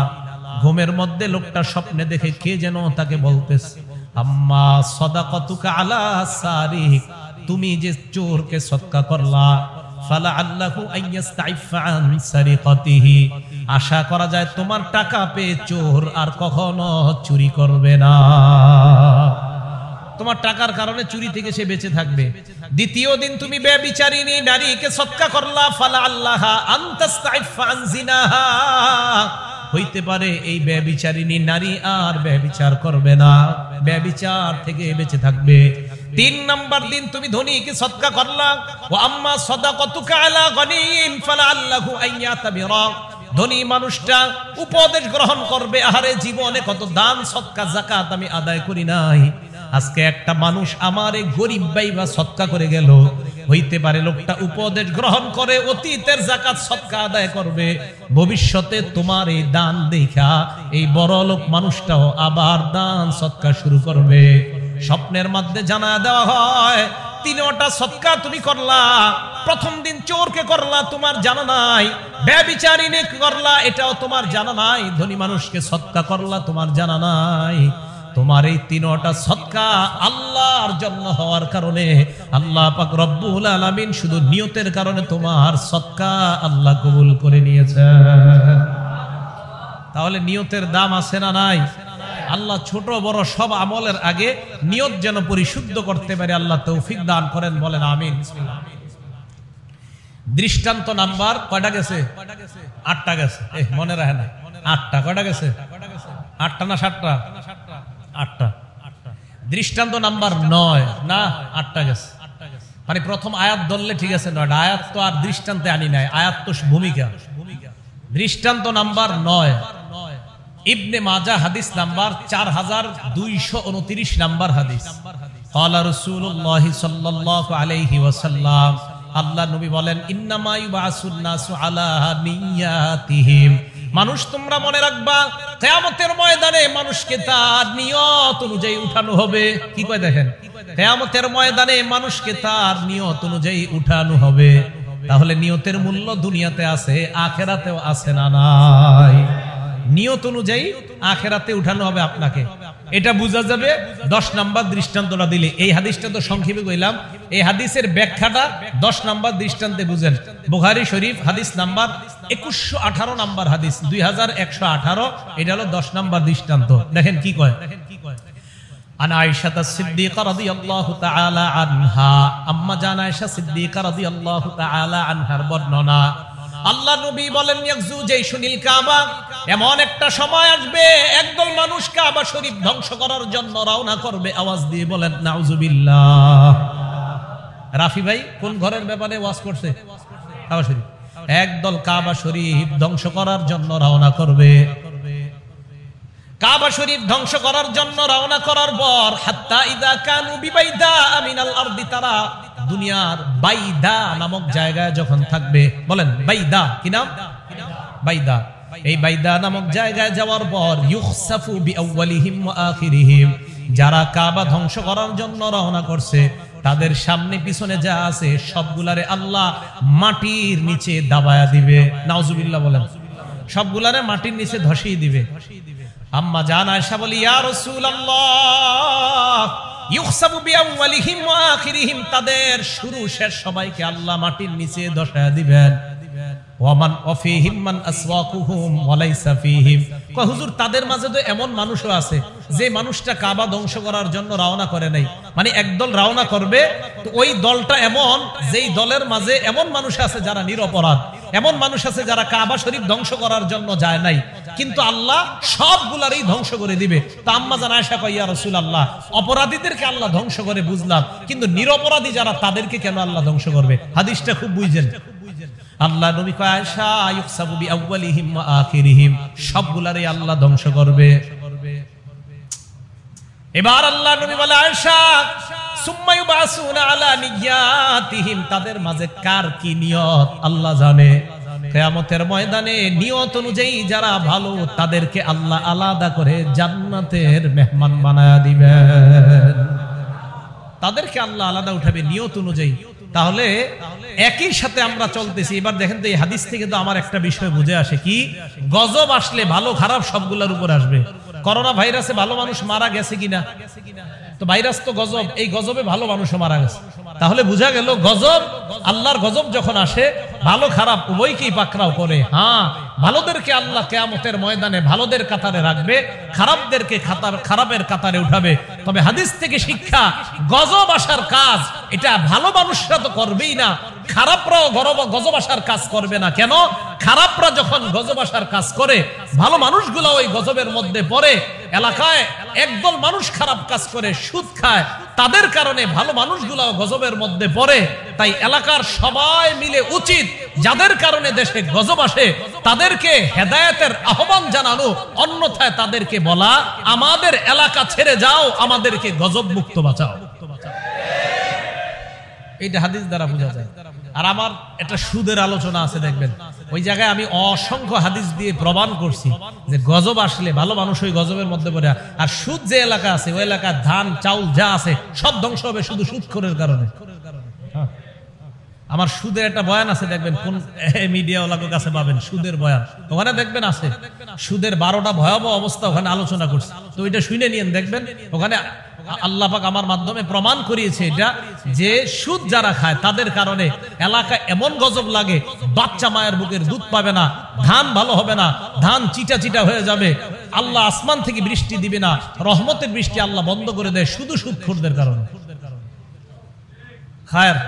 ঘুমের মধ্যে লোকটা স্বপ্নে দেখে কে যেন তাকে বলতেছে, আম্মা সাদাকাতুকা আলা সারিক, তুমি যে চোরকে সদকা করলা, ফালা আল্লাহু আইয়াস্তাইফা আন সারিকাতিহি, আশা করা যায় তোমার টাকা পেয়ে চোর আর কখনো চুরি করবে না, তোমার টাকার কারণে চুরি থেকে সে বেঁচে থাকবে। দ্বিতীয় দিন তুমি ব্যভিচারিণী নারীকে সদকা করলা, ফালা আল্লাহ আনতাস্তাইফা আন জিনাহা, হইতে পারে এই ব্যভিচারিণী নারী আর ব্যভিচার করবে না, ব্যভিচার থেকে বেঁচে থাকবে। তিন নাম্বার দিন তুমি ধনীকে সদকা করলা, ওয়া আম্মা সাদাকাতুকা আলা গনিন ফালা আল্লাহু আইয়াতাবিরা, ধনী মানুষটা উপদেশ গ্রহণ করবে, আহারে জীবনে কত দান সদকা যাকাত আমি আদায় করি নাই, আজকে একটা মানুষ আমার এই গরিব ভাইবা সদকা করে গেল, হইতে পারে লোকটা উপদেশ গ্রহণ করে অতীতের যাকাত সদকা আদায় করবে, ভবিষ্যতে তোমার এই দান দেখা এই বড় লোক মানুষটাও আবার দান সদকা শুরু করবে। স্বপ্নের মধ্যে জানা দেওয়া হয়, তিনটা সদকা তুমি করলা, প্রথম দিন চোরকে করলা তোমার জানা নাই, ব্যভিচারিণী করলা এটাও তোমার জানা নাই, ধনী মানুষকে সদকা করলা তোমার জানা নাই, তোমার এই তিনটা সদকা আল্লাহর জন্য হওয়ার কারণে আল্লাহ পাক রব্বুল আলামিন শুধু নিয়তের কারণে তোমার সদকা আল্লাহ কবুল করে নিয়েছেন। তাহলে নিয়তের দাম আছে না নাই? আল্লাহ ছোট বড় সব আমলের আগে নিয়ত যেন পরিশুদ্ধ করতে পারে আল্লাহ তৌফিক দান করেন, বলেন আমিন। দৃষ্টান্ত নাম্বার কয়টা গেছে? 8টা গেছে, মনে রাখে না 8টা। কয়টা গেছে? 8টা না 7টা? 8টা। দৃষ্টান্ত নাম্বার 9 না 8টা গেছে। মানে প্রথম আয়াত ধরলে ঠিক আছে, 9টা আয়াত তো আর দৃষ্টান্তে আনি নাই, আয়াত তো ভূমিকা। দৃষ্টান্ত নাম্বার 9 ইবনে মাজাহ হাদিস নাম্বার 4229 নাম্বার হাদিস। ক্বালা রাসূলুল্লাহ সাল্লাল্লাহু আলাইহি ওয়াসাল্লাম, আল্লাহ নবী বলেন, ইন্নামা ইউবাসুন নাসু আলা নিয়াতিহিম, মানুষ তোমরা মনে রাখবা কিয়ামতের ময়দানে মানুষকে তার নিয়ত অনুযায়ী উঠানো হবে। কি কয় দেখেন, কিয়ামতের ময়দানে মানুষকে তার নিয়ত অনুযায়ী উঠানো হবে। তাহলে নিয়তের মূল্য দুনিয়াতে আছে, আখেরাতেও আছে না নাই? নিয়ত অনুযায়ী আখেরাতে উঠানো হবে আপনাকে। এটা বোঝা যাবে 10 নাম্বার দৃষ্টান্তটা দিলে। এই হাদিসটা তো সংক্ষেপে কইলাম, এই হাদিসের ব্যাখ্যাটা 10 নাম্বার দৃষ্টান্তে বুঝেন। বুখারী শরীফ হাদিস নাম্বার 2118 নাম্বার হাদিস, 2118। এটা হলো 10 নাম্বার দৃষ্টান্ত। দেখেন কি কয়। আন আয়েশা সিদ্দিকা রাদিয়াল্লাহু তাআলা আনহা, আম্মা জান আয়েশা সিদ্দিকা রাদিয়াল্লাহু তাআলা আনহার বর্ণনা, আল্লাহ নবী বলেন ইয়াকজু জাইশুনিল কাবা, এমন একটা সময় আসবে একদল মানুষ কাবা শরীফ ধ্বংস করার জন্য রওনা করবে। আওয়াজ দিয়ে বলেন নাউজুবিল্লাহ। রাফি ভাই কোন ঘরের ব্যাপারে ওয়াজ করছে? কাবা শরীফ। একদল কাবা শরীফ ধ্বংস করার জন্য রওনা করবে। কাবা শরীফ ধ্বংস করার জন্য রওনা করার পর হাত্তা ইদা কানু বিবাইদা মিনাল আরদি, তারা দুনিয়ার বাইদা নামক জায়গায় যখন থাকবে, বলেন বাইদা কি নাম? বাইদা। এই বাইদা নামক জায়গায় যাওয়ার পর ইউখসাফু বিআউয়ালিহিম ওয়া আখিরিহিম, যারা কাবা ধ্বংস করার জন্য রওনা করছে তাদের সামনে পিছনে যা আছে সবগুলারে আল্লাহ মাটির নিচে দাবায়া দিবে। নাউজুবিল্লাহ বলেন। সবগুলারে মাটির নিচে ধসিয়ে দিবে। আম্মা জান আয়েশা বলি, ইয়া রাসূলুল্লাহ, ইউখসাবু বিআউয়ালিহিম ওয়া আখিরিহিম, তাদের শুরু শেষ সবাইকে আল্লাহ মাটির নিচে ধসায়া দিবেন। ওয়ামান ওয়াফিহিম মান আসওয়াকুহুম ওয়া লাইসা ফিহিম, কয় হুজুর তাদের মাঝে তো এমন মানুষও আছে যে মানুষটা কাবা ধ্বংস করার জন্য রওনা করে নাই। মানে একদল রওনা করবে, তো ওই দলটা এমন যেই দলের মাঝে এমন মানুষ আছে যারা নিরপরাধ, এমন মানুষ আছে যারা কাবা শরীফ ধ্বংস করার জন্য যায় নাই, কিন্তু আল্লাহ সবগুলারই ধ্বংস করে দিবে। তা আম্মা জান আয়েশা কয়, ইয়া রাসূলুল্লাহ, অপরাধীদেরকে আল্লাহ ধ্বংস করে বুঝলাম, কিন্তু নিরপরাধী যারা তাদেরকে কেন আল্লাহ ধ্বংস করবে? হাদিসটা খুব বুঝেন। আল্লাহ নবী কয়, আয়েশা ইউকসাবু বিআউয়ালিহিম ওয়া আখিরিহিম, সবগুলারই আল্লাহ ধ্বংস করবে। এবার আল্লাহ নবী বলে, আয়েশা সুম্মা ইউবাসুনা আলা নিয়াতিহিম, তাদের মাঝে কার কি নিয়ত আল্লাহ জানে। কিয়ামতের ময়দানে নিয়ত অনুযায়ী যারা ভালো তাদেরকে আল্লাহ আলাদা করে জান্নাতের মেহমান বানায়া দিবেন। তাদেরকে আল্লাহ আলাদা উঠাবে নিয়ত অনুযায়ী। তাহলে একই সাথে আমরা চলতেছি। এবার দেখেন তো এই হাদিস থেকে তো আমার একটা বিষয় বুঝে আসে, কি গজব আসলে ভালো খারাপ সবগুলোর উপর আসবে। করোনা ভাইরাসে ভালো মানুষ মারা গেছে কিনা? তো ভাইরাস তো গজব, এই গজবে ভালো মানুষও মারা গেছে। তাহলে বোঝা গেল গজব, আল্লাহর গজব যখন আসে ভালো খারাপ উভয়কেই পাকড়াও করে। হ্যাঁ, ভালোদেরকে আল্লাহ কিয়ামতের ময়দানে ভালোদের কাতারে রাখবে, খারাপদেরকে খারাপের কাতারে উঠাবে। তবে হাদিস থেকে শিক্ষা, গজব আসার কাজ এটা ভালো মানুষরা তো করবেই না, খারাপরাও গজব আসার কাজ করবে না। কেন? খারাপরা যখন গজব আসার কাজ করে, ভালো মানুষগুলো ওই গজবের মধ্যে পড়ে। এলাকায় একদল মানুষ খারাপ কাজ করে, সুদ খায়, তাদের কারণে ভালো মানুষগুলো গজবের মধ্যে পড়ে। তাই এলাকার সবাই মিলে উচিত যাদের কারণে দেশে গজব আসে তাদেরকে হেদায়েতের আহ্বান জানানো, অন্যথায় তাদেরকে বলা আমাদের এলাকা ছেড়ে যাও, আমাদেরকে গজব মুক্ত বাঁচাও। এইটা হাদিস দ্বারা বোঝা যায়। আর আমার একটা সুদের আলোচনা আছে, দেখবেন ওই জায়গায় আমি অসংখ্য হাদিস দিয়ে প্রমাণ করছি যে গজব আসলে ভালো মানুষ ওই গজবের মধ্যে পড়ে। আর সুদ যে এলাকা আছে ওই এলাকার ধান চাউল যা আছে সব ধ্বংস হবে শুধু সুদখোরের কারণে। আমার সুদের একটা বয়ান আছে, দেখবেন কোন মিডিয়াওয়ালার কাছে পাবেন সুদের বয়ান, ওখানে দেখবেন আছে সুদের 12টা ভয়াবহ অবস্থা ওখানে আলোচনা করছে। তো ওইটা শুনে নিয়েন, দেখবেন ওখানে আল্লাহ পাক আমার মাধ্যমে প্রমাণ করিয়েছে এটা, যে সুদ যারা খায় তাদের কারণে এলাকায় এমন গজব লাগে, বাচ্চা মায়ের বুকের দুধ পাবে না, ধান ভালো হবে না, ধান চিটা চিটা হয়ে যাবে, আল্লাহ আসমান থেকে বৃষ্টি দিবে না, রহমতের বৃষ্টি আল্লাহ বন্ধ করে দেয় শুধু সুদখোরদের কারণে। খায়ের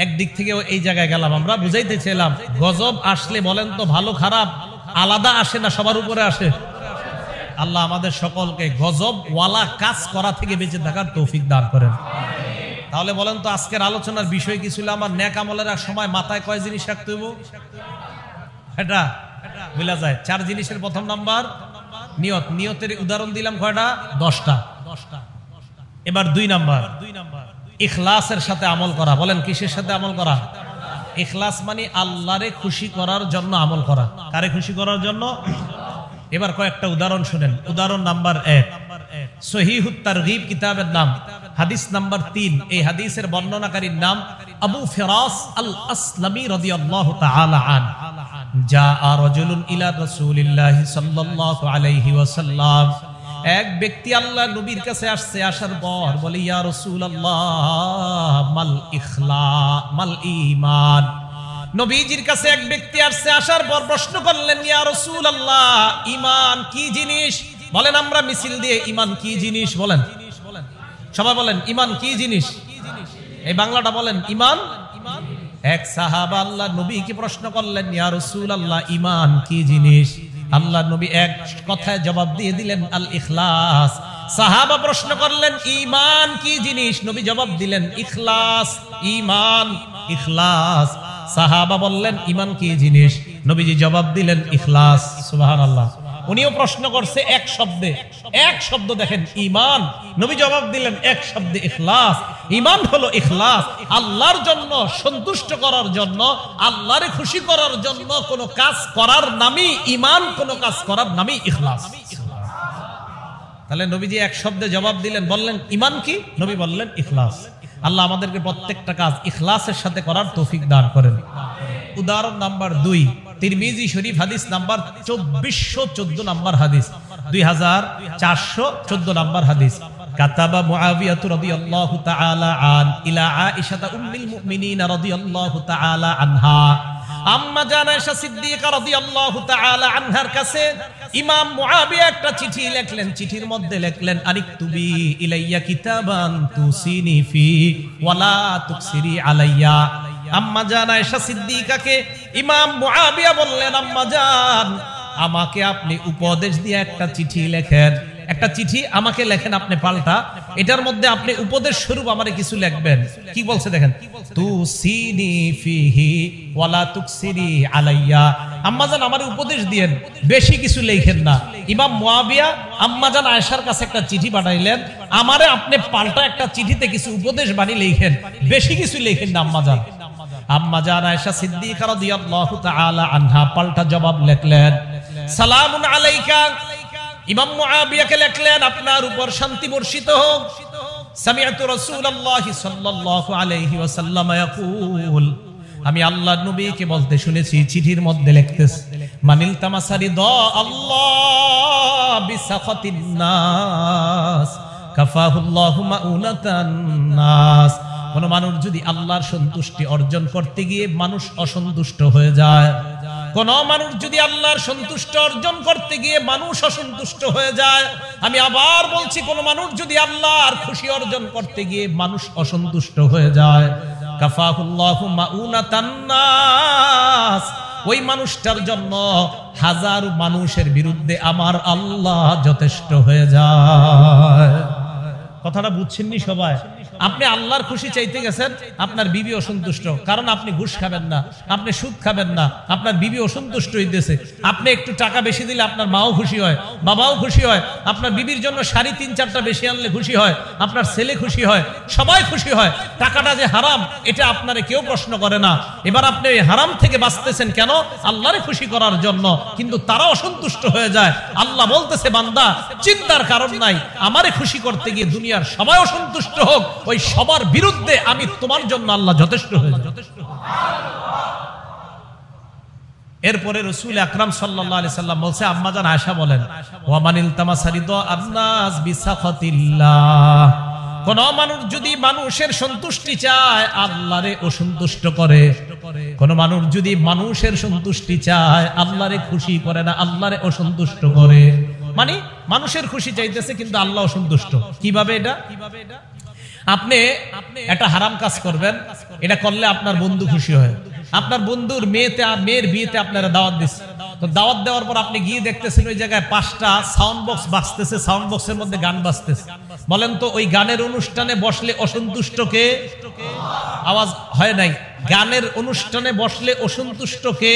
একদিক থেকে এই জায়গায় গেলাম, আমরা বুঝাইতেছিলাম গজব আসলে বলেন তো ভালো খারাপ আলাদা আসে না, সবার উপরে আসে। আল্লাহ আমাদের সকলকে গজব ওয়ালা কাজ করা থেকে বেঁচে থাকার তৌফিক দান করেন। তাহলে বলেন তো আজকের আলোচনার বিষয় কি ছিল? আমার নেক আমলের সময় মাথায় কয় জিনিস রাখতে হইব? এটা বলা যায় 4 জিনিসের প্রথম নাম্বার নিয়ত। নিয়তের উদাহরণ দিলাম কয়টা? 10টা। এবার 2 নাম্বার ইখলাসের সাথে আমল করা। বলেন কিসের সাথে আমল করা? ইখলাস মানে আল্লাহরে খুশি করার জন্য আমল করা। কারে খুশি করার জন্য? এবার কয়েকটা উদাহরণ শুনেন। উদাহরণ নাম্বার 1, সহিহুত তারগীব কিতাবের নাম, হাদিস নাম্বার 3। এই হাদিসের বর্ণনাকারীর নাম আবু ফিরাস আল আসলামী রাদিয়াল্লাহু তাআলা আনহু। জাআ রাজুলুন ইলা রাসূলিল্লাহি সাল্লাল্লাহু আলাইহি ওয়াসাল্লাম, এক ব্যক্তি আল্লাহর নবীর কাছে আসছে। আসার পর বলে, ইয়া রাসূলুল্লাহ মাল ইখলাস মাল ঈমান। নবীজির কাছে এক ব্যক্তি আসছে, আসার পর প্রশ্ন করলেন, ইয়া রাসূলুল্লাহ ঈমান কি জিনিস? বলেন, আমরা মিছিল দিয়ে ঈমান কি জিনিস বলেন, সবাই বলেন ঈমান কি জিনিস? এই বাংলাটা বলেন, ঈমান। এক সাহাবা আল্লাহর নবীকে প্রশ্ন করলেন, ইয়া রাসূলুল্লাহ ঈমান কি জিনিস? আল্লাহর নবী এক কথায় জবাব দিয়ে দিলেন, আল ইখলাস। সাহাবা প্রশ্ন করলেন, ঈমান কি জিনিস? নবী জবাব দিলেন, ইখলাস। ঈমান ইখলাস। সাহাবা বললেন, ঈমান কি জিনিস? নবীজি জবাব দিলেন, ইখলাস। সুবহানাল্লাহ। উনিও প্রশ্ন করছে এক শব্দে, এক শব্দ দেখেন, ঈমান। নবী জবাব দিলেন এক শব্দে, ইখলাস। ঈমান হলো ইখলাস, আল্লাহর জন্য সন্তুষ্ট করার জন্য, আল্লাহরে খুশি করার জন্য কোন কাজ করার নামই ঈমান, কোন কাজ করার নামই ইখলাস। তাহলে নবীজি এক শব্দে জবাব দিলেন, বললেন ঈমান কি? নবী বললেন ইখলাস। আল্লাহ আমাদেরকে প্রত্যেকটা কাজ ইখলাসের সাথে করার তৌফিক দান করেন। উদাহরণ নাম্বার 2, তিরমিজি শরীফ হাদিস নাম্বার 2414 নাম্বার হাদিস, 2414 নাম্বার হাদিস। কাতাবা মুআবিয়া রাদিয়াল্লাহু তাআলা আন ইলা আয়েশা উম্মুল মুমিনিন রাদিয়াল্লাহু তাআলা আনহা। আম্মা জান আয়েশা সিদ্দিকা রাদিয়াল্লাহু তাআলা আনহার কাছে ইমাম মুআবিয়া একটা চিঠি লিখলেন। চিঠির মধ্যে লিখলেন, আনিকতুবি ইলাইয়া কিতাবান তুসিনি ফি ওয়ালা তুকসিরি আলাইয়া। আম্মা জান আয়েশা সিদ্দিকাকে ইমাম মুআবিয়া বললেন, আম্মা জান আমাকে আপনি উপদেশ দিয়ে একটা চিঠি লেখেন, একটা চিঠি আমাকে লেখেন আপনি পাল্টা, এটার মধ্যে আপনি উপদেশ স্বরূপ আমারে কিছু লিখবেন। কি বলছে দেখেন, তুসিনি ফিহি ওয়ালা তুকসিরি আলাইয়া। আম্মাজান আমারে উপদেশ দিয়েন, বেশি কিছু লেখেন না। ইমাম মুআবিয়া আম্মাজান আয়েশার কাছে একটা চিঠি পাঠাইলেন, আমারে আপনি পাল্টা একটা চিঠিতে কিছু উপদেশ বানিয়ে লেখেন, বেশি কিছু লেখেন না আম্মাজান। আম্মাজান আয়েশা সিদ্দিকা রাদিয়াল্লাহু তাআলা আনহা পাল্টা জবাব লিখলেন, সালামুন আলাইকা। ইমাম মুআবিয়াকে লিখলেন, আপনার উপর শান্তি বর্ষিত হোক। সামিআতু রাসূলুল্লাহি সাল্লাল্লাহু আলাইহি ওয়াসাল্লাম ইয়াকুল, আমি আল্লাহর নবীকে বলতে শুনেছি, চিঠির মধ্যে লিখতেছে, মানিল তামাসারি দ আল্লাহ বিসাখাতিন নাস কাফাহুল্লাহু মাউনাতান নাস। কোন মানুষ যদি আল্লাহর সন্তুষ্টি অর্জন করতে গিয়ে মানুষ অসন্তুষ্ট হয়ে যায়, কোন মানুষ যদি আল্লাহর সন্তুষ্ট অর্জন করতে গিয়ে মানুষ অসন্তুষ্ট হয়ে যায়, আমি আবার বলছি, কোন মানুষ যদি আল্লাহর খুশি অর্জন করতে গিয়ে মানুষ অসন্তুষ্ট হয়ে যায়, কাফাহুল্লাহু মাউনাতান নাস, ওই মানুষটার জন্য হাজার মানুষের বিরুদ্ধে আমার আল্লাহ যথেষ্ট হয়ে যায়। কথাটা বুঝছেননি সবাই? আপনি আল্লাহর খুশি চাইতে গেছেন, আপনার বিবি অসন্তুষ্ট, কারণ আপনি ঘুষ খাবেন না, আপনি সুদ খাবেন না, আপনার বিবি অসন্তুষ্ট হইতেছে। আপনি একটু টাকা বেশি দিলে আপনার মাও খুশি হয়, বাবাও খুশি হয়, আপনার বিবির জন্য শাড়ি 3-4টা বেশি আনলে খুশি হয়, আপনার ছেলে খুশি হয়, সবাই খুশি হয়। টাকাটা যে হারাম এটা আপনারে কেউ প্রশ্ন করে না। এবার আপনি এই হারাম থেকে বাঁচতেছেন কেন? আল্লাহরে খুশি করার জন্য, কিন্তু তারা অসন্তুষ্ট হয়ে যায়। আল্লাহ বলতেছে, বান্দা চিন্তার কারণ নাই, আমারে খুশি করতে গিয়ে দুনিয়ার সবাই অসন্তুষ্ট হোক, ওই সবার বিরুদ্ধে আমি তোমার জন্য আল্লাহ যথেষ্ট হয়ে যায়। এরপরে রাসূল আকরাম সাল্লাল্লাহু আলাইহি সাল্লাম বলছে, আম্মাজান আয়েশা বলেন, ওয়া মানিল তামাসারিদ আন্নাস বিসাখাতিল্লাহ, কোন মানুষ যদি মানুষের সন্তুষ্টি চায় আল্লাহরে অসন্তুষ্ট করে, কোন মানুষ যদি মানুষের সন্তুষ্টি চায় আল্লাহরে খুশি করে না, আল্লাহরে অসন্তুষ্ট করে। মানে মানুষের খুশি চাইতেছে কিন্তু আল্লাহ অসন্তুষ্ট। কিভাবে এটা? আপনি একটা হারাম কাজ করবেন, এটা করলে আপনার বন্ধু খুশি হয়, আপনার বন্ধুর মেয়ের বিয়েতে আপনারা দাওয়াত দিচ্ছে, তো দাওয়াত দেওয়ার পর আপনি গিয়ে দেখতেছেন ওই জায়গায় 5টা সাউন্ড বক্স বাজতেছে, সাউন্ড বক্সের মধ্যে গান বাজতেছে। বলেন তো ওই গানের অনুষ্ঠানে বসলে অসন্তুষ্ট কে? আওয়াজ হয় নাই। গানের অনুষ্ঠানে বসলে অসন্তুষ্ট কে?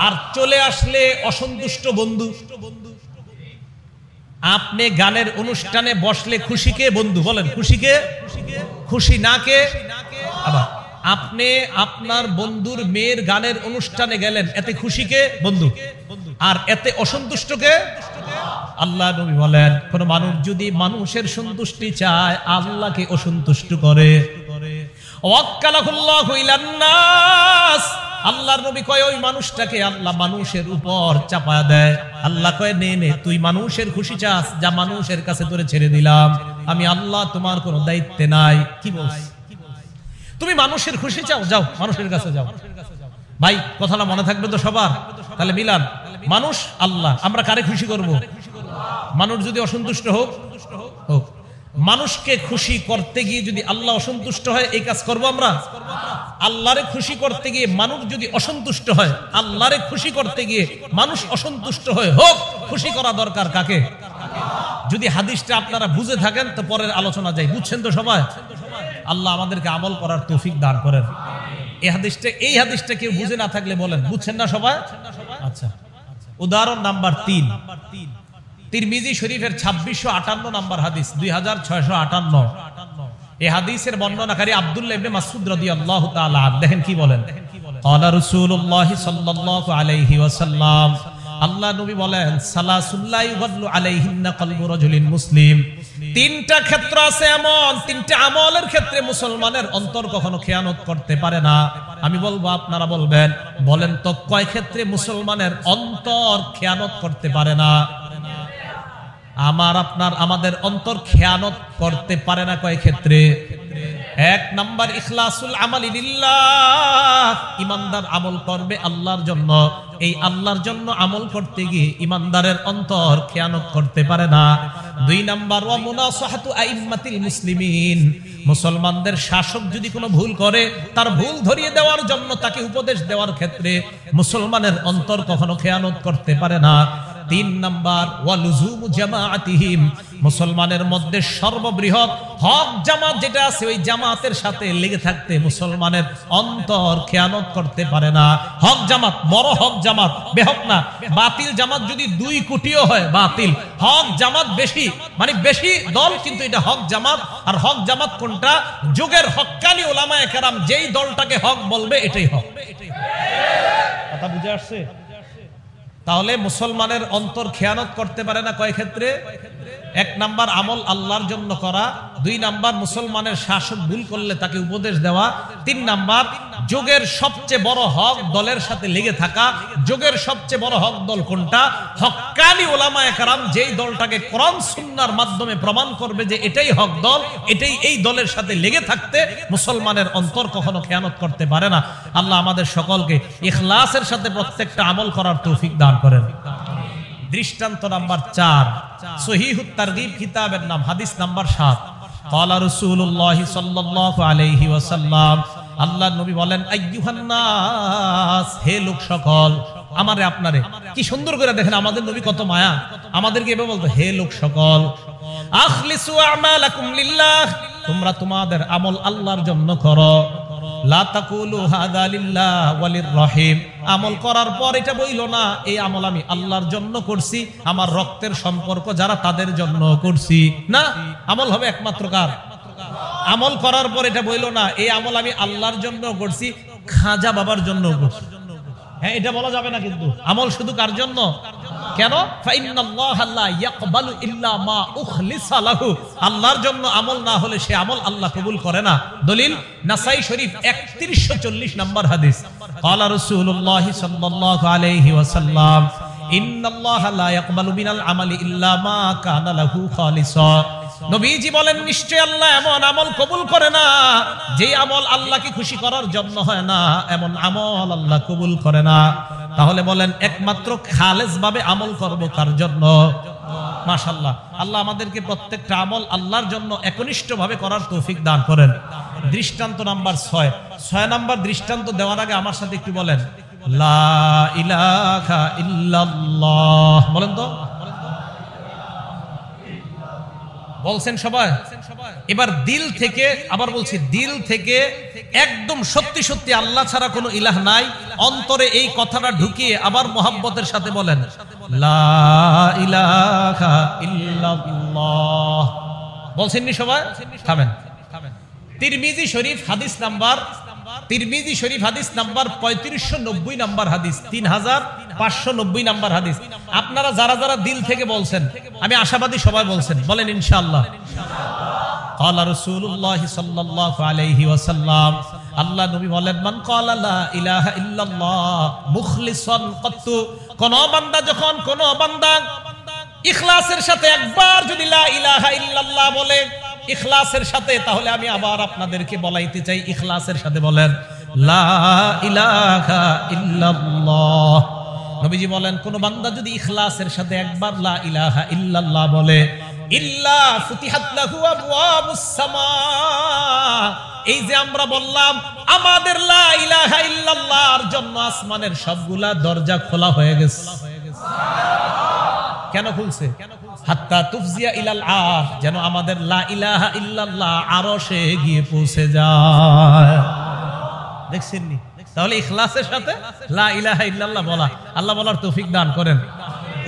আর চলে আসলে অসন্তুষ্ট বন্ধু। আপনি গানের অনুষ্ঠানে বসলে খুশি কে? বন্ধু। বলেন খুশি কে? খুশি না কে? আবার আপনি আপনার বন্ধুর মেয়ের গানের অনুষ্ঠানে গেলেন, এতে খুশি কে? বন্ধু। আর এতে অসন্তুষ্ট কে? আল্লাহ নবী বলেন, কোন মানুষ যদি মানুষের সন্তুষ্টি চায়, আল্লাহকে অসন্তুষ্ট করে, ওয়াক্কালাহুল্লাহু ইলান নাস, আল্লাহর নবী কয় ওই মানুষটাকে আল্লাহ মানুষের উপর চাপায়া দেয়। আল্লাহ কয় নে নে, তুই মানুষের খুশি চাস, যা মানুষের কাছে তোরে ছেড়ে দিলাম, আমি আল্লাহ তোমার কোনো দায়িত্বে নাই। কি বলছ? তুমি মানুষের খুশি চাও, যাও মানুষের কাছে যাও। ভাই কথাটা মনে থাকবে তো সবার? তাহলে মিলান, মানুষ আল্লাহ, আমরা কারে খুশি করব? মানুষ যদি অসন্তুষ্ট হোক হোক, মানুষকে খুশি করতে গিয়ে যদি আল্লাহ অসন্তুষ্ট হয়, এই কাজ করব আমরা? আল্লাহরে খুশি করতে গিয়ে মানুষ যদি অসন্তুষ্ট হয়, আল্লাহরে খুশি করতে গিয়ে মানুষ অসন্তুষ্ট হয়, হোক, খুশি করা দরকার কাকে? যদি হাদিসটা আপনারা বুঝে থাকেন তো পরের আলোচনা যাই। বুঝছেন তো সবাই? আল্লাহ আমাদেরকে আমল করার তৌফিক দান করেন। এই হাদিসটা কেউ বুঝে না থাকলে বলেন, বুঝছেন না সবাই? আচ্ছা, উদাহরণ নাম্বার 3, তিরমিজি শরীফের 2658 নাম্বার হাদিস, 2658। এই হাদিসের বর্ণনাকারী আব্দুল্লাহ ইবনে মাসউদ রাদিয়াল্লাহু তাআলা, দেখেন কি বলেন, ক্বালা রাসূলুল্লাহ সাল্লাল্লাহু আলাইহি ওয়াসাল্লাম, আল্লাহ নবী বলেন, সালাসুল্লাহ ইউগাল্লু আলাইহিন্না কলবু রাজুলিন মুসলিম, তিনটা ক্ষেত্র আছে এমন, তিনটা আমলের ক্ষেত্রে মুসলমানের অন্তর কখনো খেয়ানত করতে পারে না। আমি বলবো, আপনারা বলবেন, বলেন তো কয় ক্ষেত্রে মুসলমানের অন্তর খেয়ানত করতে পারে না? আমাদের অন্তর খেয়ানত করতে পারে না কয় ক্ষেত্রে? 1 নাম্বার, ইখলাসুল আমালি লিল্লাহ, ইমানদার আমল করবে আল্লাহর জন্য, এই আল্লাহর জন্য আমল করতে গিয়ে ইমানদারের অন্তর খেয়ানত করতে পারে না। 2 নাম্বার, ওয়া মুনাসাহাতু আইম্মাতিল মুসলিমিন, মুসলমানদের শাসক যদি কোনো ভুল করে, তার ভুল ধরিয়ে দেওয়ার জন্য তাকে উপদেশ দেওয়ার ক্ষেত্রে মুসলমানের অন্তর কখনো খেয়ানত করতে পারে না। 3 নাম্বার, ওয়া লুজুমু জামাআতিহিম, মুসলমানের মধ্যে সর্ববৃহৎ হক জামাত যেটা আছে, ওই জামাতের সাথে লেগে থাকতে মুসলমানের অন্তর খেয়ানত করতে পারে না। হক জামাত, বড় হক জামাত, বেহক না। বাতিল জামাত যদি 2 কোটিও হয় বাতিল, হক জামাত বেশি, মানে বেশি দল, কিন্তু এটা হক জামাত। আর হক জামাত কোনটা? যুগের হক্কানি উলামায়ে কেরাম যেই দলটাকে হক বলবে এটাই হক। কথা বুঝে আসছে? তাহলে মুসলমানের অন্তর খেয়ানত করতে পারে না কয় ক্ষেত্রে? 1 নাম্বার, আমল আল্লাহর জন্য করা। 2 নাম্বার, মুসলমানের শাসক ভুল করলে তাকে উপদেশ দেওয়া। 3 নাম্বার, যুগের সবচেয়ে বড় হক দলের সাথে লেগে থাকা। যুগের সবচেয়ে বড় হক দল কোনটা? হক্কানি উলামায়ে কেরাম যেই দলটাকে কোরআন সুন্নাহর মাধ্যমে প্রমাণ করবে যে এটাই হক দল, এটাই এই দলের সাথে লেগে থাকতে মুসলমানের অন্তর কখনো খেয়ানত করতে পারে না। আল্লাহ আমাদের সকলকে ইখলাসের সাথে প্রত্যেকটা আমল করার তৌফিক দান করেন। দৃষ্টান্ত নাম্বার 4, সহিহুত তারগীব কিতাবের নাম, হাদিস নাম্বার 7। ক্বালা রাসূলুল্লাহ সাল্লাল্লাহু আলাইহি ওয়াসাল্লাম, আল্লাহর নবী বলেন, আইয়ুহান নাস, হে লোক সকল। আমারে আপনারে কি সুন্দর করে দেখেন, আমাদের নবী কত মায়া, আমাদেরকে এভাবে বলতো, হে লোক সকল, আখলিসু আমালাকুম লিল্লাহ, তোমরা তোমাদের আমল আল্লাহর জন্য করো। লা তাকুলু হাযা লিল্লাহ ওয়ালির রহিম, আমল করার পর এটা বইলো না এই আমল আমি আল্লাহর জন্য করছি, আমার রক্তের সম্পর্ক যারা তাদের জন্য করছি। না, আমল হবে একমাত্র কার? আমল করার পর এটা বইলো না এই আমল আমি আল্লাহর জন্য করছি, খাজা বাবার জন্য করছি। হ্যাঁ, এটা বলা যাবে না। কিন্তু আমল শুধু কার জন্য? কেন? ফাইন্নাল্লাহা লা ইয়াকবালু ইল্লা মা উখলিসা লাহু, আল্লাহর জন্য আমল না হলে সে আমল আল্লাহ কবুল করে না। দলিল নাসাই শরীফ 3140 নাম্বার হাদিস। ক্বালা রাসূলুল্লাহ সাল্লাল্লাহু আলাইহি ওয়াসাল্লাম, ইন্নাল্লাহা লা ইয়াকবালু মিনাল আমালি ইল্লা মা কানা লাহু খালিসা, নবীজি বলেন, নিশ্চয় আল্লাহ এমন আমল কবুল করে না যে আমল আল্লাহকে খুশি করার জন্য হয় না, এমন আমল আল্লাহ কবুল করে না। তাহলে বলেন, একমাত্র খালেস ভাবে আমল করব কার জন্য? মাশাআল্লাহ, আল্লাহ আমাদেরকে প্রত্যেকটা আমল আল্লাহর জন্য একনিষ্ঠ ভাবে করার তৌফিক দান করেন। দৃষ্টান্ত নাম্বার 6 নাম্বার দৃষ্টান্ত দেওয়ার আগে আমার সাথে একটু বলেন, লা ইলাহা ইল্লাল্লাহ, বলেন তো। বলছেন সবাই? এবার দিল থেকে, আবার বলছি, দিল থেকে একদম সত্যি সত্যি আল্লাহ ছাড়া কোনো ইলাহ নাই, অন্তরে এই কথাটা ঢুকিয়ে আবার মোহাব্বতের সাথে বলেন, লা ইলাহা ইল্লাল্লাহ। বলছেননি সবাই? থামেন। তিরমিজি শরীফ হাদিস নাম্বার তিরমিজি শরীফ হাদিস নাম্বার 3590 নাম্বার হাদিস, 3590 নাম্বার হাদিস। আপনারা যারা যারা দিল থেকে বলছেন, আমি আশাবাদী সবাই বলছেন, বলেন ইনশাআল্লাহ। ক্বালা রাসূলুল্লাহ সাল্লাল্লাহু আলাইহি ওয়াসাল্লাম, আল্লাহ নবী বলেন, মান ক্বালা লা ইলাহা ইল্লাল্লাহ মুখলিসান কাত্তু, কোন বান্দা যখন কোন বান্দা ইখলাসের সাথে একবার যদি লা ইলাহা ইল্লাল্লাহ বলে ইখলাসের সাথে, তাহলে আমি আবার আপনাদেরকে বলাইতে চাই, ইখলাসের সাথে বলেন লা ইলাহা ইল্লাল্লাহ। নবীজি বলেন, কোন বান্দা যদি ইখলাসের সাথে একবার লা ইলাহা ইল্লাল্লাহ বলে, ইল্লা ফুতিহাত লাহু আবওয়াবুস সামা, এই যে আমরা বললাম আমাদের লা ইলাহা ইল্লাল্লাহর জন্য আসমানের সবগুলা দরজা খোলা হয়ে গেছে। কেন খুলছে? হাত্তা তুফজিয়া ইলাল আরশ, যেন আমাদের লা ইলাহা ইল্লাল্লাহ আরশে গিয়ে পৌঁছে যায়। দেখছেন নি? তাহলে ইখলাসের সাথে লা ইলাহা ইল্লাল্লাহ বলা, আল্লাহ বলার তৌফিক দান করেন।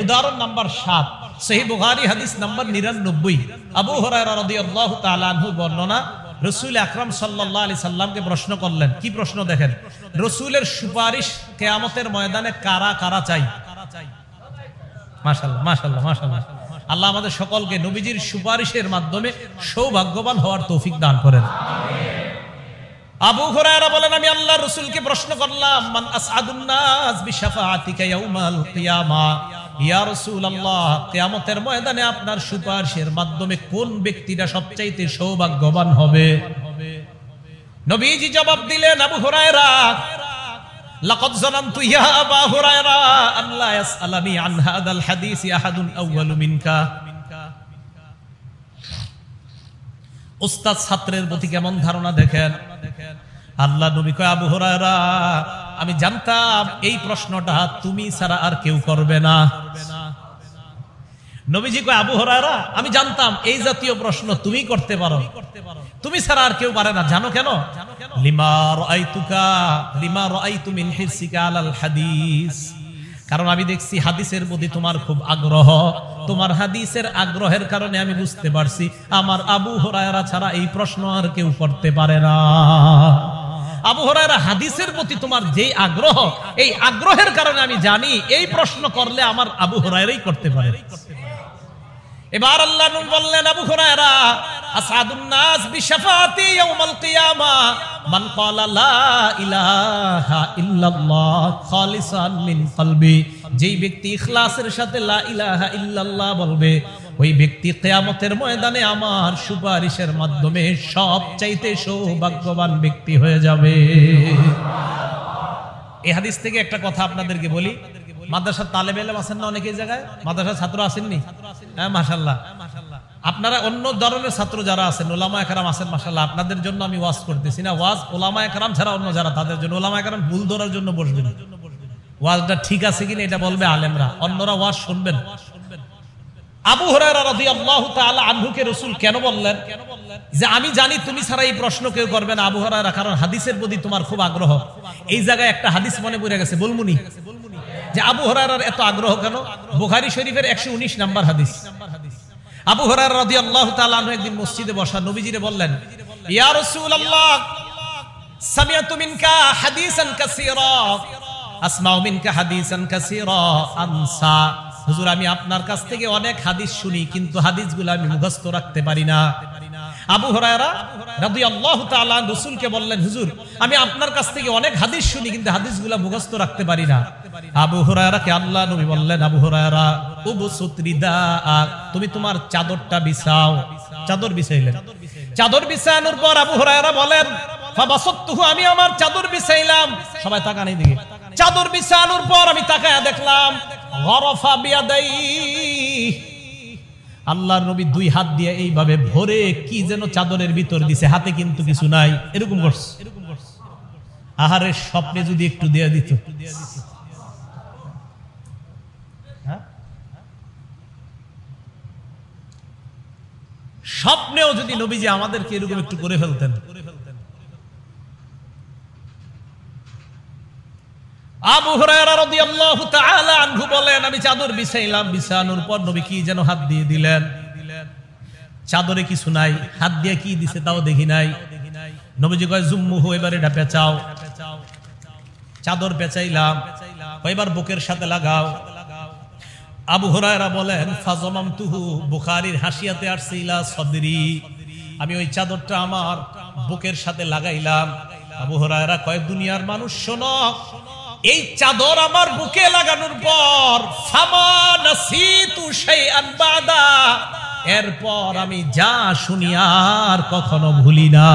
উদাহরণ নাম্বার 7, সহিহ বুখারী হাদিস নাম্বার 99, আবু হুরায়রা রাদিয়াল্লাহু তাআলা আনহু বর্ণনা, রাসূল আকরাম সাল্লাল্লাহু আলাইহি সাল্লামকে প্রশ্ন করলেন। কি প্রশ্ন দেখেন, রাসূলের সুপারিশ কিয়ামতের ময়দানে কারা কারা চাই? মাশাআল্লাহ মাশাআল্লাহ মাশাআল্লাহ। আল্লাহ আমাদের সকলকে নবীজির সুপারিশের মাধ্যমে সৌভাগ্যবান হওয়ার তৌফিক দান করেন। আবু হুরায়রা বলেন, আমি আল্লাহর রাসূলকে প্রশ্ন করলাম, মান আসআদুন নাস বিশাফাআতিকা ইয়াউমাল কিয়ামা, ইয়া রাসূলুল্লাহ, কিয়ামতের ময়দানে আপনার সুপারিশের মাধ্যমে কোন ব্যক্তিটা সবচাইতে সৌভাগ্যবান হবে? নবীজি জবাব দিলেন, আবু হুরায়রা, লাকাদ যানানতু ইয়া আবা হুরায়রা আল্লা ইয়াসআলানি আন হাদাল হাদিস আহাদুন আউয়ালু মিনকা। উস্তাদ ছাত্রের প্রতি কেমন ধারণা দেখেন। আল্লাহ নবী কয়, আবু হুরায়রা, আমি জানতাম এই প্রশ্নটা তুমি ছাড়া আর কেউ করবে না। নবীজি কয়, আবু হুরায়রা, আমি জানতাম এই জাতীয় প্রশ্ন তুমি করতে পারো, তুমি ছাড়া আর কেউ পারে না। জানো কেন? লিমা রাআইতু মিন হিরসিকা আলাল হাদিস, কারণ আমি দেখছি হাদিসের প্রতি তোমার খুব আগ্রহ, তোমার হাদিসের আগ্রহের কারণে আমি বুঝতে পারছি আমার আবু হুরায়রা ছাড়া এই প্রশ্ন আর কেউ করতে পারে না। আবু হুরায়রা, হাদিসের প্রতি তোমার যেই আগ্রহ, এই আগ্রহের কারণে আমি জানি এই প্রশ্ন করলে আমার আবু হুরায়রাই করতে পারে। এবার আল্লাহ নবী বললেন, আবু হুরায়রা, আসআদুন নাস বিশাফাআতি ইয়াউমাল কিয়ামা মান ক্বালা লা ইলাহা ইল্লাল্লাহ খালিসান মিন কলবি, যেই ব্যক্তি ইখলাসের সাথে লা ইলাহা ইল্লাল্লাহ বলবে, ওই ব্যক্তি কিয়ামতের ময়দানে আমার সুপারিশের মাধ্যমে সবচাইতে সৌভাগ্যবান ব্যক্তি হয়ে যাবে। এই হাদিস থেকে একটা কথা আপনাদেরকে বলি, মাদ্রাসার তালেবে ইলম আছেন না অনেক জায়গায়, মাদ্রাসার ছাত্র আসেননি? হ্যাঁ মাশাআল্লাহ। আপনারা অন্য ধরনের ছাত্র যারা আছেন, উলামা একরাম আছেন মাশাআল্লাহ, আপনাদের জন্য আমি ওয়াজ করতেছি না, ওয়াজ উলামা একরাম ছাড়া অন্য যারা তাদের জন্য। উলামা একরাম ভুল ধরার জন্য বসবেন, ওয়াজটা ঠিক আছে কিনা এটা বলবে আলেমরা, অন্যরা ওয়াজ শুনবেন। আবু হুরায়রা রাদিয়াল্লাহু তাআলা আনহুকে রাসূল কেন বললেন যে আমি জানি তুমি ছাড়া এই প্রশ্ন কেউ করবে না? আবু হুরায়রা, কারণ হাদিসের প্রতি তোমার খুব আগ্রহ। এই জায়গায় একটা হাদিস মনে পড়ে গেছে, বলমুনি যে আবু হুরায়রার এত আগ্রহ কেন? বুখারী শরীফের 119 নাম্বার হাদিস। আবু হুরায়রা রাদিয়াল্লাহু তাআলা আনহু একদিন মসজিদে বসা, নবীজিরে বললেন, ইয়া রাসূলুল্লাহ, সামিআতু মিনকা হাদিসান কাসীরা আসমাউ মিনকা হাদিসান কাসীরা আনসা। হুজুর, আমি আপনার কাছ থেকে অনেক হাদিস শুনি, কিন্তু হাদিসগুলো আমি মুখস্থ রাখতে পারি না। আবু হুরায়রা রাদিয়াল্লাহু তাআলা রাসূলকে বললেন, হুজুর, আমি আপনার কাছ থেকে অনেক হাদিস শুনি, কিন্তু হাদিসগুলো মুখস্থ রাখতে পারি না। আবু হুরায়রাকে আল্লাহ নবী বললেন, আবু হুরায়রা, উবসুত রিদাআক, তুমি তোমার চাদরটা বিছাও। চাদর বিছাইলেন। চাদর বিছানোর পর আবু হুরায়রা বলেন, ফাবাসাততুহু, আমি আমার চাদর বিছাইলাম। সবাই তাকান এইদিকে। চাদর বিছানোর পর আমি তাকায়া দেখলাম, গরফা বিয়াদাইহি, আল্লাহর নবী দুই হাত দিয়ে এইভাবে ভরে কি যেন চাদরের ভিতর দিছে, হাতে কিন্তু কিছু নাই, এরকম করছে। আহারে, স্বপ্নে যদি একটু দেয়া দিত। স্বপ্নেও যদি নবীজি আমাদেরকে এরকম একটু করে ফেলতেন। আবু হুরায়রা রাদিয়াল্লাহু তাআলা আনহু বলেন, আমি চাদর বিছাইলাম, বিছানোর পর নবী কি যেন হাত দিয়ে দিলেন, চাদরে কিছু নাই, হাত দিয়ে কি দিছে তাও দেখি নাই। নবীজি কয় জুম্মুহু, এবার এটা পেঁচাও। চাদর পেঁচাইলাম, এবার বুকের সাথে লাগাও। আবু হুরায়রা বলেন ফাজমামতুহু, বুখারীর হাসিয়াতে আসছে ইলা সদরি, আমি ওই চাদরটা আমার বুকের সাথে লাগাইলাম। আবু হুরায়রা কয় দুনিয়ার মানুষ শোনো, এই চাদর আমার বুকে লাগানোর পর ফামা নাসিতু শাইআন বাদা, এরপর আমি যা শুনি আর কখনো ভুলি না।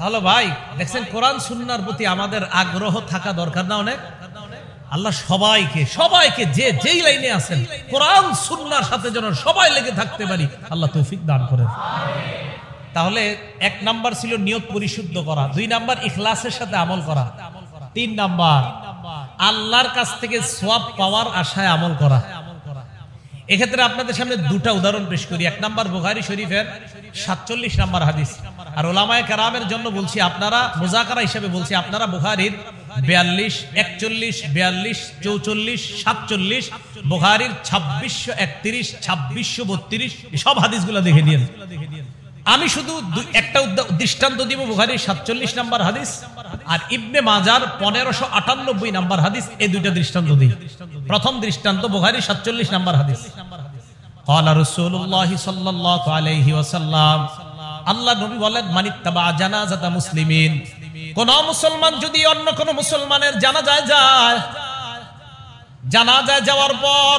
তাহলে ভাই দেখছেন, কোরআন সুন্নাহর প্রতি আমাদের আগ্রহ থাকা দরকার না অনেক? আল্লাহ সবাইকে যে যেই লাইনে আছেন কোরআন সুন্নাহর সাথে যেন সবাই লেগে থাকতে পারি, আল্লাহ তৌফিক দান করেন। তাহলে 1 নাম্বার ছিল নিয়ত পরিশুদ্ধ করা, 2 নাম্বার ইখলাসের সাথে আমল করা, 3 নাম্বার আল্লাহর কাছ থেকে সওয়াব পাওয়ার আশায় আমল করা। এক্ষেত্রে আপনাদের সামনে 2টা উদাহরণ পেশ করি। 1 নাম্বার বুখারী শরীফের 47 নাম্বার হাদিস। আর উলামায়ে কেরামের জন্য বলছি, আপনারা মুযাকারা হিসেবে বলছি, আপনারা বুখারীর 42, 41, 42, 44, 47, বুখারীর 2631, 2632 সব হাদিসগুলো দেখে নিন। আমি শুধু একটা দৃষ্টান্ত দিব, বুখারীর 47 নাম্বার হাদিস আর ইবনে মাজার 1598 নাম্বার হাদিস, এই 2টা দৃষ্টান্ত দিই। প্রথম দৃষ্টান্ত বুখারীর 47 নাম্বার হাদিস। ক্বালা রাসূলুল্লাহ সাল্লাল্লাহু আলাইহি ওয়াসাল্লাম, আল্লাহ নবী বলেন মানিত্তাবা জানাজাতা মুসলিমিন, কোন মুসলমান যদি অন্য কোন মুসলমানের জানাজায় যায়, জানাজায় যাওয়ার পর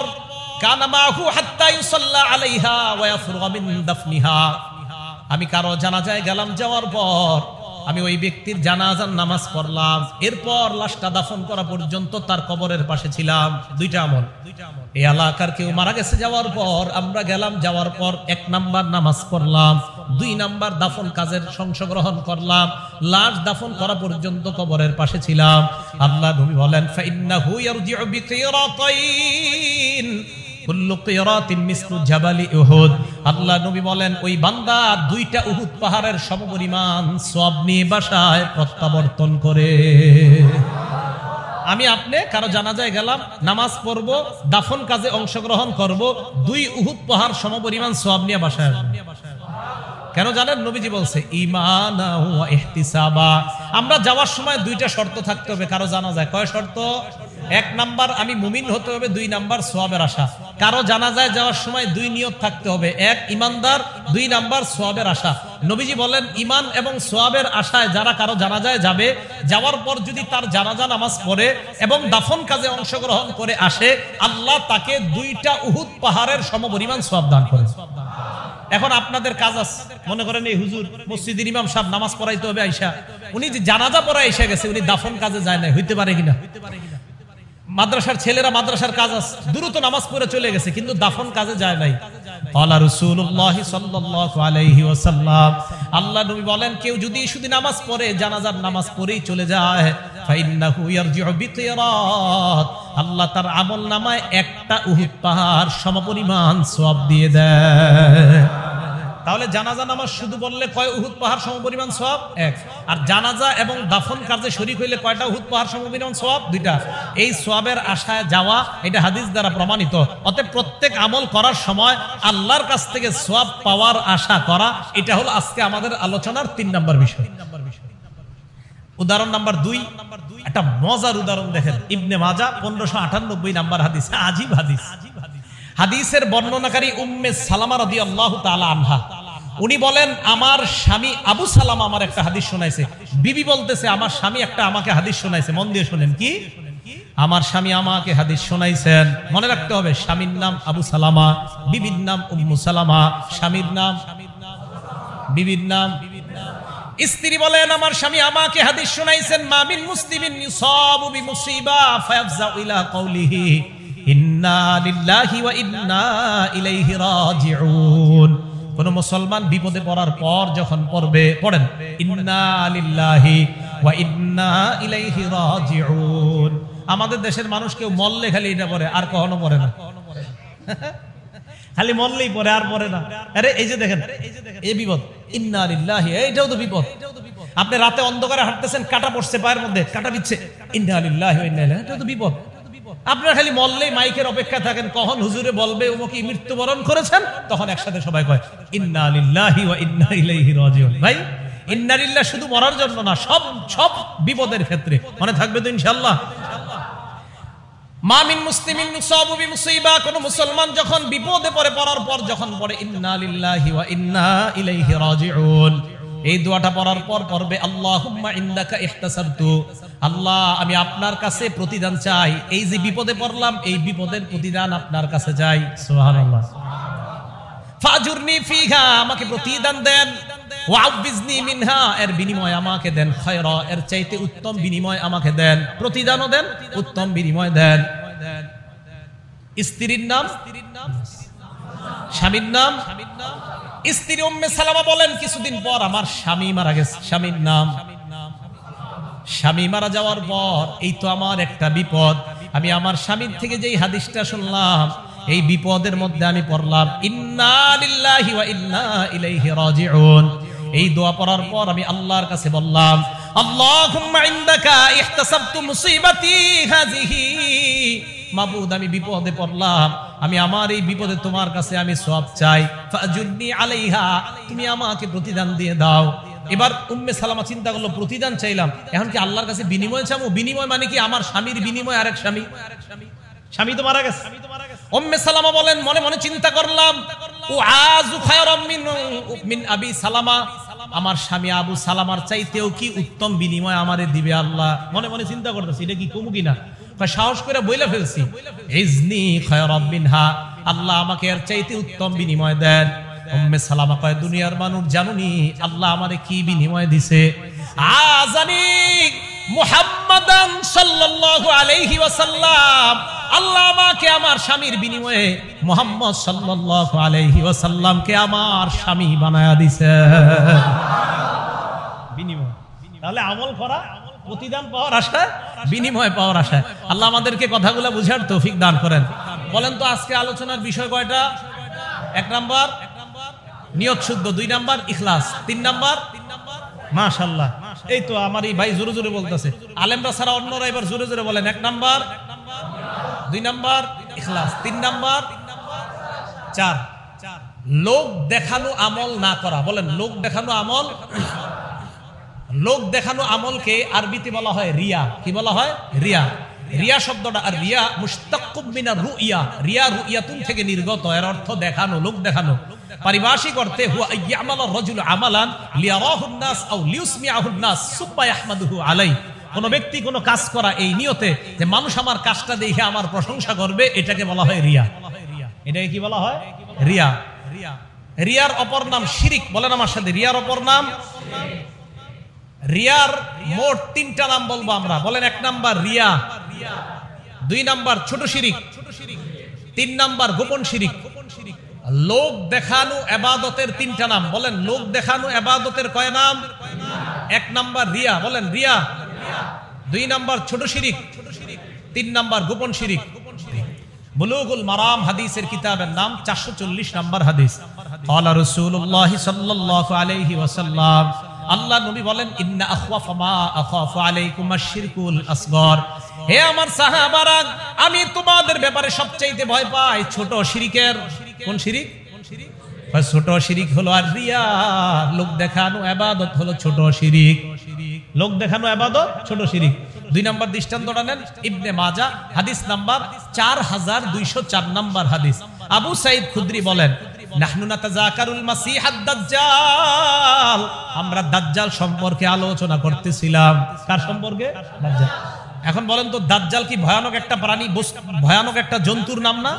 কানা মাহু হাত্তা ইউসাল্লা আলাইহা ওয়া ইয়াফরুগা মিন দাফনিহা, আমি কারো জানাজায় গেলাম, যাওয়ার পর আমি ওই ব্যক্তির জানাজার নামাজ পড়লাম, এরপর লাশটা দাফন করা পর্যন্ত তার কবরের পাশে ছিলাম। 2টা আমল। এই এলাকার কেউ মারা গেছে, যাওয়ার পর আমরা গেলাম, যাওয়ার পর 1 নাম্বার নামাজ পড়লাম, 2 নাম্বার দাফন কাজের অংশগ্রহণ করলাম, লাশ দাফন করা পর্যন্ত কবরের পাশে ছিলাম। আল্লাহ নবী বলেন ফাইন্নাহু ইয়ারজিউ বিকিরাতাইন কুল্লু কিরাতিন মিসলু জাবালি উহুদ, আল্লাহ নবী বলেন ওই বান্দা 2টা উহুদ পাহাড়ের সমপরিমাণ সওয়াব নিয়ে বাসায় প্রত্যাবর্তন করে। আমি আপনি কারো জানাজায় গেলাম, নামাজ পড়বো, দাফন কাজে অংশগ্রহণ করব, 2 উহুদ পাহাড় সমপরিমাণ সওয়াব নিয়ে বাসায় আসবো। কেন জানেন? নবীজি বলছে ঈমানা ওয়া ইহতিসাবা। আমরা যাওয়ার সময় 2টা শর্ত থাকতে হবে কারো জানাজায়। কয় শর্ত? 1 নাম্বার আমি মুমিন হতে হবে, 2 নাম্বার সওয়াবের আশা। কারো জানাজায় যাওয়ার সময় 2 নিয়ত থাকতে হবে, 1 ঈমানদার, 2 নাম্বার সওয়াবের আশা। নবীজি বলেন ঈমান এবং সওয়াবের আশায় যারা কারো জানাজায় যাবে, যাওয়ার পর যদি তার জানাজা নামাজ পড়ে এবং দাফন কাজে অংশগ্রহণ করে আসে, আল্লাহ তাকে 2টা উহুদ পাহাড়ের সমপরিমাণ সওয়াব দান করেন। এখন আপনাদের কাজ আছে, মনে করেন এই হুজুর মসজিদের ইমাম সাহেব নামাজ পড়াইতে হবে আইসা, উনি যে জানাজা পড়ায় এসে গেছে, উনি দাফন কাজে যায় না, হইতে পারে কিনা? মাদ্রাসার ছেলেরা মাদ্রাসার কাজ আছে, দ্রুত নামাজ পড়ে চলে গেছে, কিন্তু দাফন কাজে যায় নাই। ক্বালা রাসূলুল্লাহ সাল্লাল্লাহু আলাইহি ওয়াসাল্লাম, আল্লাহ নবী বলেন কেউ যদি শুধু নামাজ পড়ে, জানাজার নামাজ পড়েই চলে যায়, ফাইন্নাহু ইয়ারজিউ বিকিরাত, আল্লাহ তার আমল নামায় 1টা উহুদ পাহাড় সমপরিমাণ সওয়াব দিয়ে দেয়। তাহলে জানাজা নামাজ শুধু বললে কয় উহুদ পাহাড় সমপরিমাণ সওয়াব? 1। আর জানাজা এবং দাফন কাজে শরীক হইলে কয়টা উহুদ পাহাড় সমপরিমাণ সওয়াব? 2টা। এই সওয়াবের আশায় যাওয়া, এটা হাদিস দ্বারা প্রমাণিত। অতএব প্রত্যেক আমল করার সময় আল্লাহর কাছ থেকে সওয়াব পাওয়ার আশা করা, এটা হলো আজকে আমাদের আলোচনার 3 নাম্বার বিষয়। উদাহরণ নাম্বার 2, একটা মজার উদাহরণ দেখেন। ইবনে মাজাহ 1598 নাম্বার হাদিস, আজীব হাদিস। হাদিসের বর্ণনাকারী উম্মে সালামা রাদিয়াল্লাহু তাআলা আনহা, উনি বলেন আমার স্বামী আবু সালামা আমার একটা হাদিস শোনাইছে। বিবি বলতেছে আমার স্বামী একটা আমাকে হাদিস শোনাইছে। মন দিয়ে শুনেন, কি? আমার স্বামী আমাকে হাদিস শোনাইছেন। মনে রাখতে হবে, স্বামীর নাম আবু সালামা, বিবির নাম উম্মু সালামা। স্বামীর নাম, বিবির নাম। স্ত্রী বলেন আমার স্বামী আমাকে হাদিস শোনাইছেন, মা মিন মুসলিমিন ইউসাবু বিমুসিবা ফায়াফজাউ ইলা কওলিহি ইন্না লিল্লাহি ওয়া ইন্না ইলাইহি রাজিউন। কোন মুসলমান বিপদে পড়ার পর যখন পড়েন ইন্না লিল্লাহি ওয়া ইন্না ইলাইহি রাজিউন। আমাদের দেশের মানুষ কেউ মরলে খালি এটা পড়ে, আর কখনো পড়ে না। খালি মরলেই পরে আর পরে না। আরে এই যে দেখেন এই বিপদ, ইন্না লিল্লাহি, এইটাও তো বিপদ। আপনি রাতে অন্ধকারে হাঁটতেছেন, কাটা পড়ছে পায়ের মধ্যে, কাটা বিচ্ছে, ইন্না লিল্লাহি ওয়া ইন্না ইলাইহি, এটাও তো বিপদ। আপনারা খালি মরলেই মাইকের অপেক্ষা থাকেন, কখন হুজুরে বলবে উমুকি মৃত্যুবরণ করেছেন, তখন একসাথে সবাই কয় ইন্না লিল্লাহি ওয়া ইন্না ইলাইহি রাজিউন। ভাই ইন্না লিল্লাহ শুধু মরার জন্য না, সব সব বিপদের ক্ষেত্রে মনে থাকবে তো ইনশাআল্লাহ। মা মিন মুসলিমিন ইউসাবু বিমুসিবা, কোন মুসলমান যখন বিপদে পড়ে, পড়ার পর যখন পড়ে ইন্না লিল্লাহি ওয়া ইন্না ইলাইহি রাজিউন, এই দোয়াটা পড়ার পর পড়বে আল্লাহুম্মা ইন্দাকা ইহতাসাবতু, আল্লাহ আমি আপনার কাছে প্রতিদান চাই, এই যে বিপদে পড়লাম এই বিপদের প্রতিদান আপনার কাছে চাই। সুবহানাল্লাহ। ফাজুরনি ফিহা, আমাকে প্রতিদান দেন, ওয়াবিজনি মিনহা, এর বিনিময় আমাকে দেন, খায়রা, এর চাইতে উত্তম বিনিময় আমাকে দেন, প্রতিদানও দেন, উত্তম বিনিময় দেন। স্ত্রীর নাম, স্বামীর নাম, স্ত্রী উম্মে সালামা বলেন কিছুদিন পর আমার স্বামী মারা গেছে। স্বামীর নাম, স্বামী মারা যাওয়ার পর এই তো আমার একটা বিপদ, আমি আমার স্বামীর থেকে যেই হাদিসটা শুনলাম এই বিপদের মধ্যে আমি পড়লাম ইন্না লিল্লাহি ওয়া ইন্না ইলাইহি রাজিউন। এই দোয়া পড়ার পর আমি আল্লাহর কাছে বললাম আল্লাহুম্মা ইনদাকা ইহতাসাবতু মুসিবাতি হাযিহি, মাবুদ আমি বিপদে পড়লাম, আমি আমার এই বিপদে তোমার কাছে আমি সওয়াব চাই, ফাজুরনি আলাইহা, তুমি আমাকে প্রতিদান দিয়ে দাও। এবার উম্মে সালামা চিন্তা করলো প্রতিদান চাইলাম, এখন কি আল্লাহর কাছে বিনিময় চাবো? বিনিময় মানে কি আমার স্বামীর বিনিময় আরেক স্বামী? স্বামী তো মারা গেছে। উম্মে সালামা বলেন মনে মনে চিন্তা করলাম উআযু খায়রাম মিন আবি সালামা, আমার স্বামী আবু সালামার চাইতেও কি উত্তম বিনিময় আমারে দিবে আল্লাহ। মনে মনে চিন্তা করতেছি এটা কি কমু কিনা, সাহস করে বইলা ফেলছি ইজনি খায়রাম মিনহা, আল্লাহ আমাকে এর চাইতে উত্তম বিনিময় দেন। উম্মে সালামা কয় দুনিয়ার মানুষ জানুনি আল্লাহ আমারে কি বিনিময় দিছে, আজানি মুহাম্মাদান সাল্লাল্লাহু আলাইহি ওয়াসাল্লাম, আল্লাহ আমাকে আমার স্বামীর বিনিময়ে মুহাম্মদ সাল্লাল্লাহু আলাইহি ওয়াসাল্লামকে আমার স্বামী বানায়া দিছে। বিনিময়, তাহলে আমল করা, প্রতিদান পাওয়ার আশায়, বিনিময় পাওয়ার আশায়। আল্লাহ আমাদেরকে কথাগুলো বুঝার তৌফিক দান করেন। বলেন তো আজকে আলোচনার বিষয় কয়টা? 1 নাম্বার নিয়ত শুদ্ধ, 2 নাম্বার ইখলাস, 3 নাম্বার মাশাআল্লাহ। এই তো আমার এই ভাই জোরে জোরে বলতেছে, আলেমরা ছাড়া অন্যরা এবার জোরে জোরে বলেন। 1 নাম্বার, 2 নাম্বার ইখলাস, 3 নাম্বার 4 লোক দেখানো আমল না করা। বলেন লোক দেখানো আমল। লোক দেখানো আমলকে আরবিতে বলা হয় রিয়া। কি বলা হয়? রিয়া। রিয়া শব্দটা, আর রিয়া মুশতাক্কুম মিনার রুইয়া, রিয়া রুইয়াতুন থেকে নির্গত, এর অর্থ দেখানো, লোক দেখানো। পারিভাষিক অর্থে হুয়া ইয়ামালা রাজুল আমালান লিয়ারাহুন নাস আও লিউসমিআহুন নাস সুম্মা ইয়াহমাদুহু আলাই, কোন ব্যক্তি কোন কাজ করা এই নিয়তে যে মানুষ আমার কাজটা দেখে আমার প্রশংসা করবে, এটাকে বলা হয় রিয়া। এটাকে কি বলা হয়? রিয়া। রিয়ার অপর নাম শিরিক। বলেন আমার সাথে, রিয়ার অপর নাম। রিয়ার মোট 3টা নাম বলবো আমরা। বলেন 1 নাম্বার রিয়া, 2 নাম্বার ছোট শিরিক, 3 নাম্বার গোপন শিরিক। লোক দেখানো ইবাদতের 3টা নাম। বলেন লোক দেখানো ইবাদতের কয় নাম? 1 নাম্বার রিয়া, বলেন রিয়া, 2 নাম্বার ছোট শিরিক, 3 নাম্বার গোপন শিরিক। বুলুগুল মারাম হাদিসের কিতাবের নাম 440 নাম্বার হাদিস। ক্বালা রাসূলুল্লাহ সাল্লাল্লাহু আলাইহি ওয়াসাল্লাম, আল্লাহ নবী বলেন ইন্না আখওয়াফা মা আখাফু আলাইকুম আশ-শিরকুল আসগর, হে আমার সাহাবারা আমি তোমাদের ব্যাপারে সবচেয়ে ভয় পাই ছোট শিরিকের। কোন শিরিক? ছোট শিরিক হলো আর রিয়া, লোক দেখানো ইবাদত হলো ছোট শিরিক। লোক দেখানো ইবাদত ছোট শিরিক। 2 নাম্বার দৃষ্টান্তটা নেন ইবনে মাজাহ হাদিস নাম্বার 4204 নাম্বার হাদিস। আবু সাঈদ খুদরি বলেন নাহনু নাতাযাকারুল মাসিহাদ দাজ্জাল, আমরা দাজ্জাল সম্পর্কে আলোচনা করতেছিলাম। কার সম্পর্কে? দাজ্জাল। এখন বলেন তো দাজ্জাল কি ভয়ানক একটা প্রাণী, ভয়ানক একটা জন্তুর নাম না?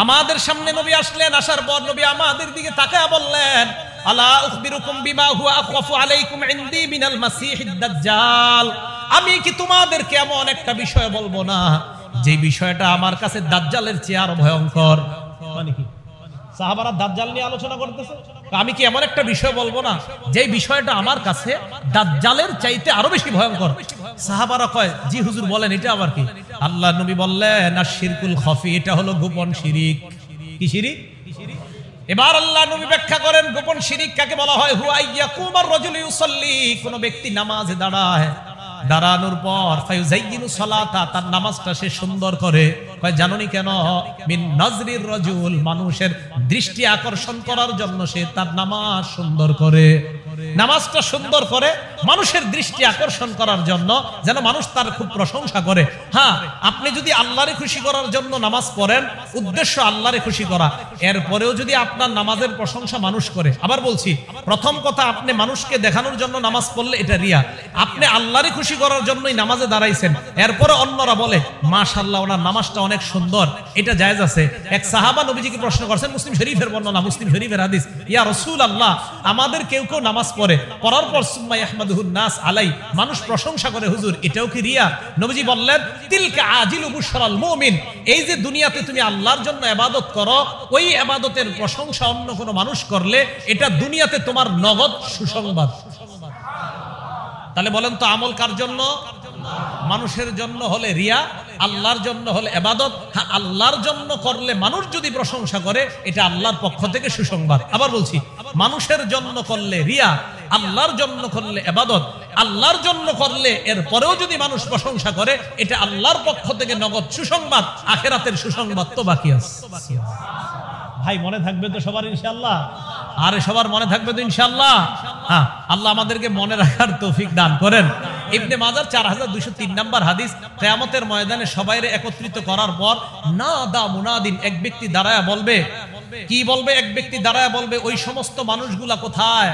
আমাদের সামনে নবী আসলেন, আসার পর নবী আমাদের দিকে তাকায়া বললেন আলা উখবিরুকুম বিমা হুয়া আখওয়াফু আলাইকুম ইনদি মিনাল মাসিহিদ দাজ্জাল, আমি কি তোমাদেরকে এমন একটা বিষয় বলবো না যে বিষয়টা আমার কাছে দাজ্জালের চেয়ে আরো ভয়ঙ্কর? মানে কি? সাহাবারা দাজ্জাল নিয়ে আলোচনা করতেছে, আমি কি এমন একটা বিষয় বলবো না যে বিষয়টা আমার কাছে দাজ্জালের চাইতে আরো বেশি ভয়ঙ্কর? সাহাবারা কয় জি হুজুর বলেন, এটা আবার কি? আল্লাহ নবী বললেন আশ-শিরকুল খাফি, এটা হলো গোপন শিরিক। কি শিরিক? এবার আল্লাহ নবী ব্যাখ্যা করেন গোপন শিরিক কাকে বলা হয়। হুয়া ইয়াকুমার রাজুলু ইউসাল্লি, কোন ব্যক্তি নামাজে দাঁড়ায়, দাঁড়ানোর পর ফায়ুযায়্যিনু সালাতা, তার নামাজটা সে সুন্দর করে। কয় জানোনি কেন? মিন নাজরির রাজুল, মানুষের দৃষ্টি আকর্ষণ করার জন্য সে তার নামাজ সুন্দর করে। নামাজটা সুন্দর করে মানুষের দৃষ্টি আকর্ষণ করার জন্য, যেন মানুষ তার খুব প্রশংসা করে। হ্যাঁ, আপনি যদি আল্লাহরে খুশি করার জন্য নামাজ পড়েন, উদ্দেশ্য আল্লাহরে খুশি করা, এরপরেও যদি আপনার নামাজের প্রশংসা মানুষ করে, আবার বলছি, প্রথম কথা, আপনি মানুষকে দেখানোর জন্য নামাজ পড়লে এটা রিয়া। আপনি আল্লাহরে খুশি করার জন্যই নামাজে দাঁড়াইছেন, এরপরে অন্যরা বলে মাশাআল্লাহ ওনার নামাজটা অনেক সুন্দর, এটা জায়েজ আছে। এক সাহাবা নবীজিকে প্রশ্ন করছেন, মুসলিম শরীফের বর্ণনা, মুসলিম শরীফের হাদিস, ইয়া রাসূলুল্লাহ, আমাদের কেউ কেউ নামাজ পড়ে, পড়ার পর সুম্মা ইয়াহমাদুহুন নাস আলাই, মানুষ প্রশংসা করে, হুজুর এটাও কি রিয়া? নবীজি বললেন, তিলকা আজিলু বুশরাল মুমিন, এই যে দুনিয়াতে তুমি আল্লাহর জন্য ইবাদত করো, ওই ইবাদতের প্রশংসা অন্য কোনো মানুষ করলে এটা দুনিয়াতে তোমার নগদ সুসংবাদ। তাহলে বলেন তো, আমল কার জন্য? মানুষের জন্য হলে রিয়া, আল্লাহর জন্য হলে ইবাদত। হ্যাঁ, আল্লাহর জন্য করলে মানুষ যদি প্রশংসা করে, এটা আল্লাহর পক্ষ থেকে সুসংবাদ। আবার বলছি, মানুষের জন্য করলে রিয়া, আল্লাহর জন্য করলে ইবাদত। আল্লাহর জন্য করলে এর পরেও যদি মানুষ প্রশংসা করে, এটা আল্লাহর পক্ষ থেকে নগদ সুসংবাদ। আখিরাতের সুসংবাদ তো বাকি আছে। ভাই মনে থাকবে তো সবার ইনশাআল্লাহ? আরে সবার মনে থাকবে তো ইনশাআল্লাহ? হ্যাঁ, আল্লাহ আমাদেরকে মনে রাখার তৌফিক দান করেন। ইবনে মাজার 4203 নম্বর হাদিস, কিয়ামতের ময়দানে সবাইরে একত্রিত করার পর নাদা মুনাদিন, এক ব্যক্তি দাঁড়ায়া বলবে। কি বলবে? এক ব্যক্তি দাঁড়ায়া বলবে, ওই সমস্ত মানুষগুলা কোথায়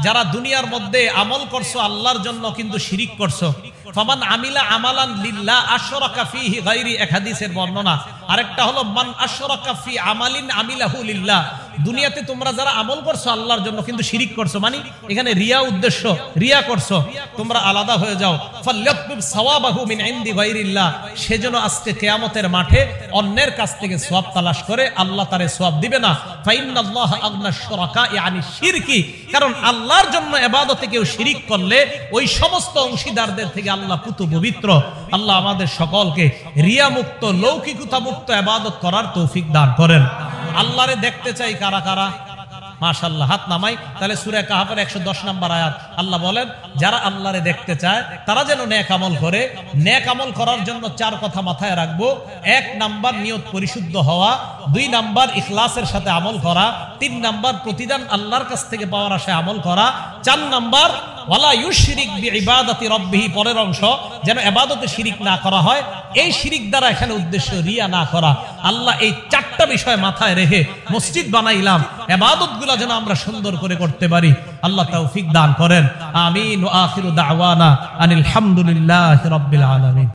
যারা দুনিয়ার মধ্যে আমল করছো আল্লাহর জন্য কিন্তু শিরিক করছো। ফামান আমিলা আমালান লিল্লাহ আশরাকা ফীহি গায়রি, এক হাদিসের বর্ণনা। আরেকটা হলো মান আশরাকা ফী আমালিন আমিলাহু লিল্লাহ, দুনিয়াতে তোমরা যারা আমল করছো আল্লাহর জন্য কিন্তু শিরিক করছো, মানে এখানে রিয়া উদ্দেশ্য, রিয়া করছো, তোমরা আলাদা হয়ে যাও। ফাল্যাতলুব সাওয়াবাহু মিন ইনদি গায়রিল্লাহ, সেজন্য আজকে কিয়ামতের মাঠে অন্যের কাছ থেকে সওয়াব তালাশ করে আল্লাহ তারে সওয়াব দিবে না। ফাইন্নাল্লাহা আগনা শুরাকা ইয়ানি শিরকি, কারণ আল্লাহর জন্য ইবাদতে কেউ শিরিক করলে ওই সমস্ত অংশীদারদের থেকে আল্লাহ পুত পবিত্র। আল্লাহ আমাদের সকলকে রিয়া মুক্ত, লৌকিকতা মুক্ত ইবাদত করার তৌফিক দান করেন। আল্লাহরে দেখতে চাই কারা কারা? মাশাআল্লাহ, হাত নামাই। তাহলে সূরা কাহফের 110 নম্বর আয়াত, আল্লাহ বলেন যারা আল্লাহরে দেখতে চায় তারা যেন নেক আমল করে। নেক আমল করার জন্য 4 কথা মাথায় রাখবো। 1 নাম্বার নিয়ত পরিশুদ্ধ হওয়া, 2 নাম্বার ইখলাসের সাথে আমল করা, 3 নাম্বার প্রতিদান আল্লাহর কাছ থেকে পাওয়ার আশায় আমল করা, 4 নাম্বার ওয়ালা ইউশরিক বিইবাদাতি রাব্বিহি, পরের অংশ যেন ইবাদতে শিরিক না করা হয়। এই শিরিক দ্বারা এখানে উদ্দেশ্য রিয়া না করা। আল্লাহ এই 4টা বিষয় মাথায় রেখে মসজিদ বানাইলাম, ইবাদতগুলো যেন আমরা সুন্দর করে করতে পারি। আল্লাহ তৌফিক দান করেন। আমিন। ওয়া আখিরু দাওয়ানা আনিল হামদুলিল্লাহি রাব্বিল আলামিন।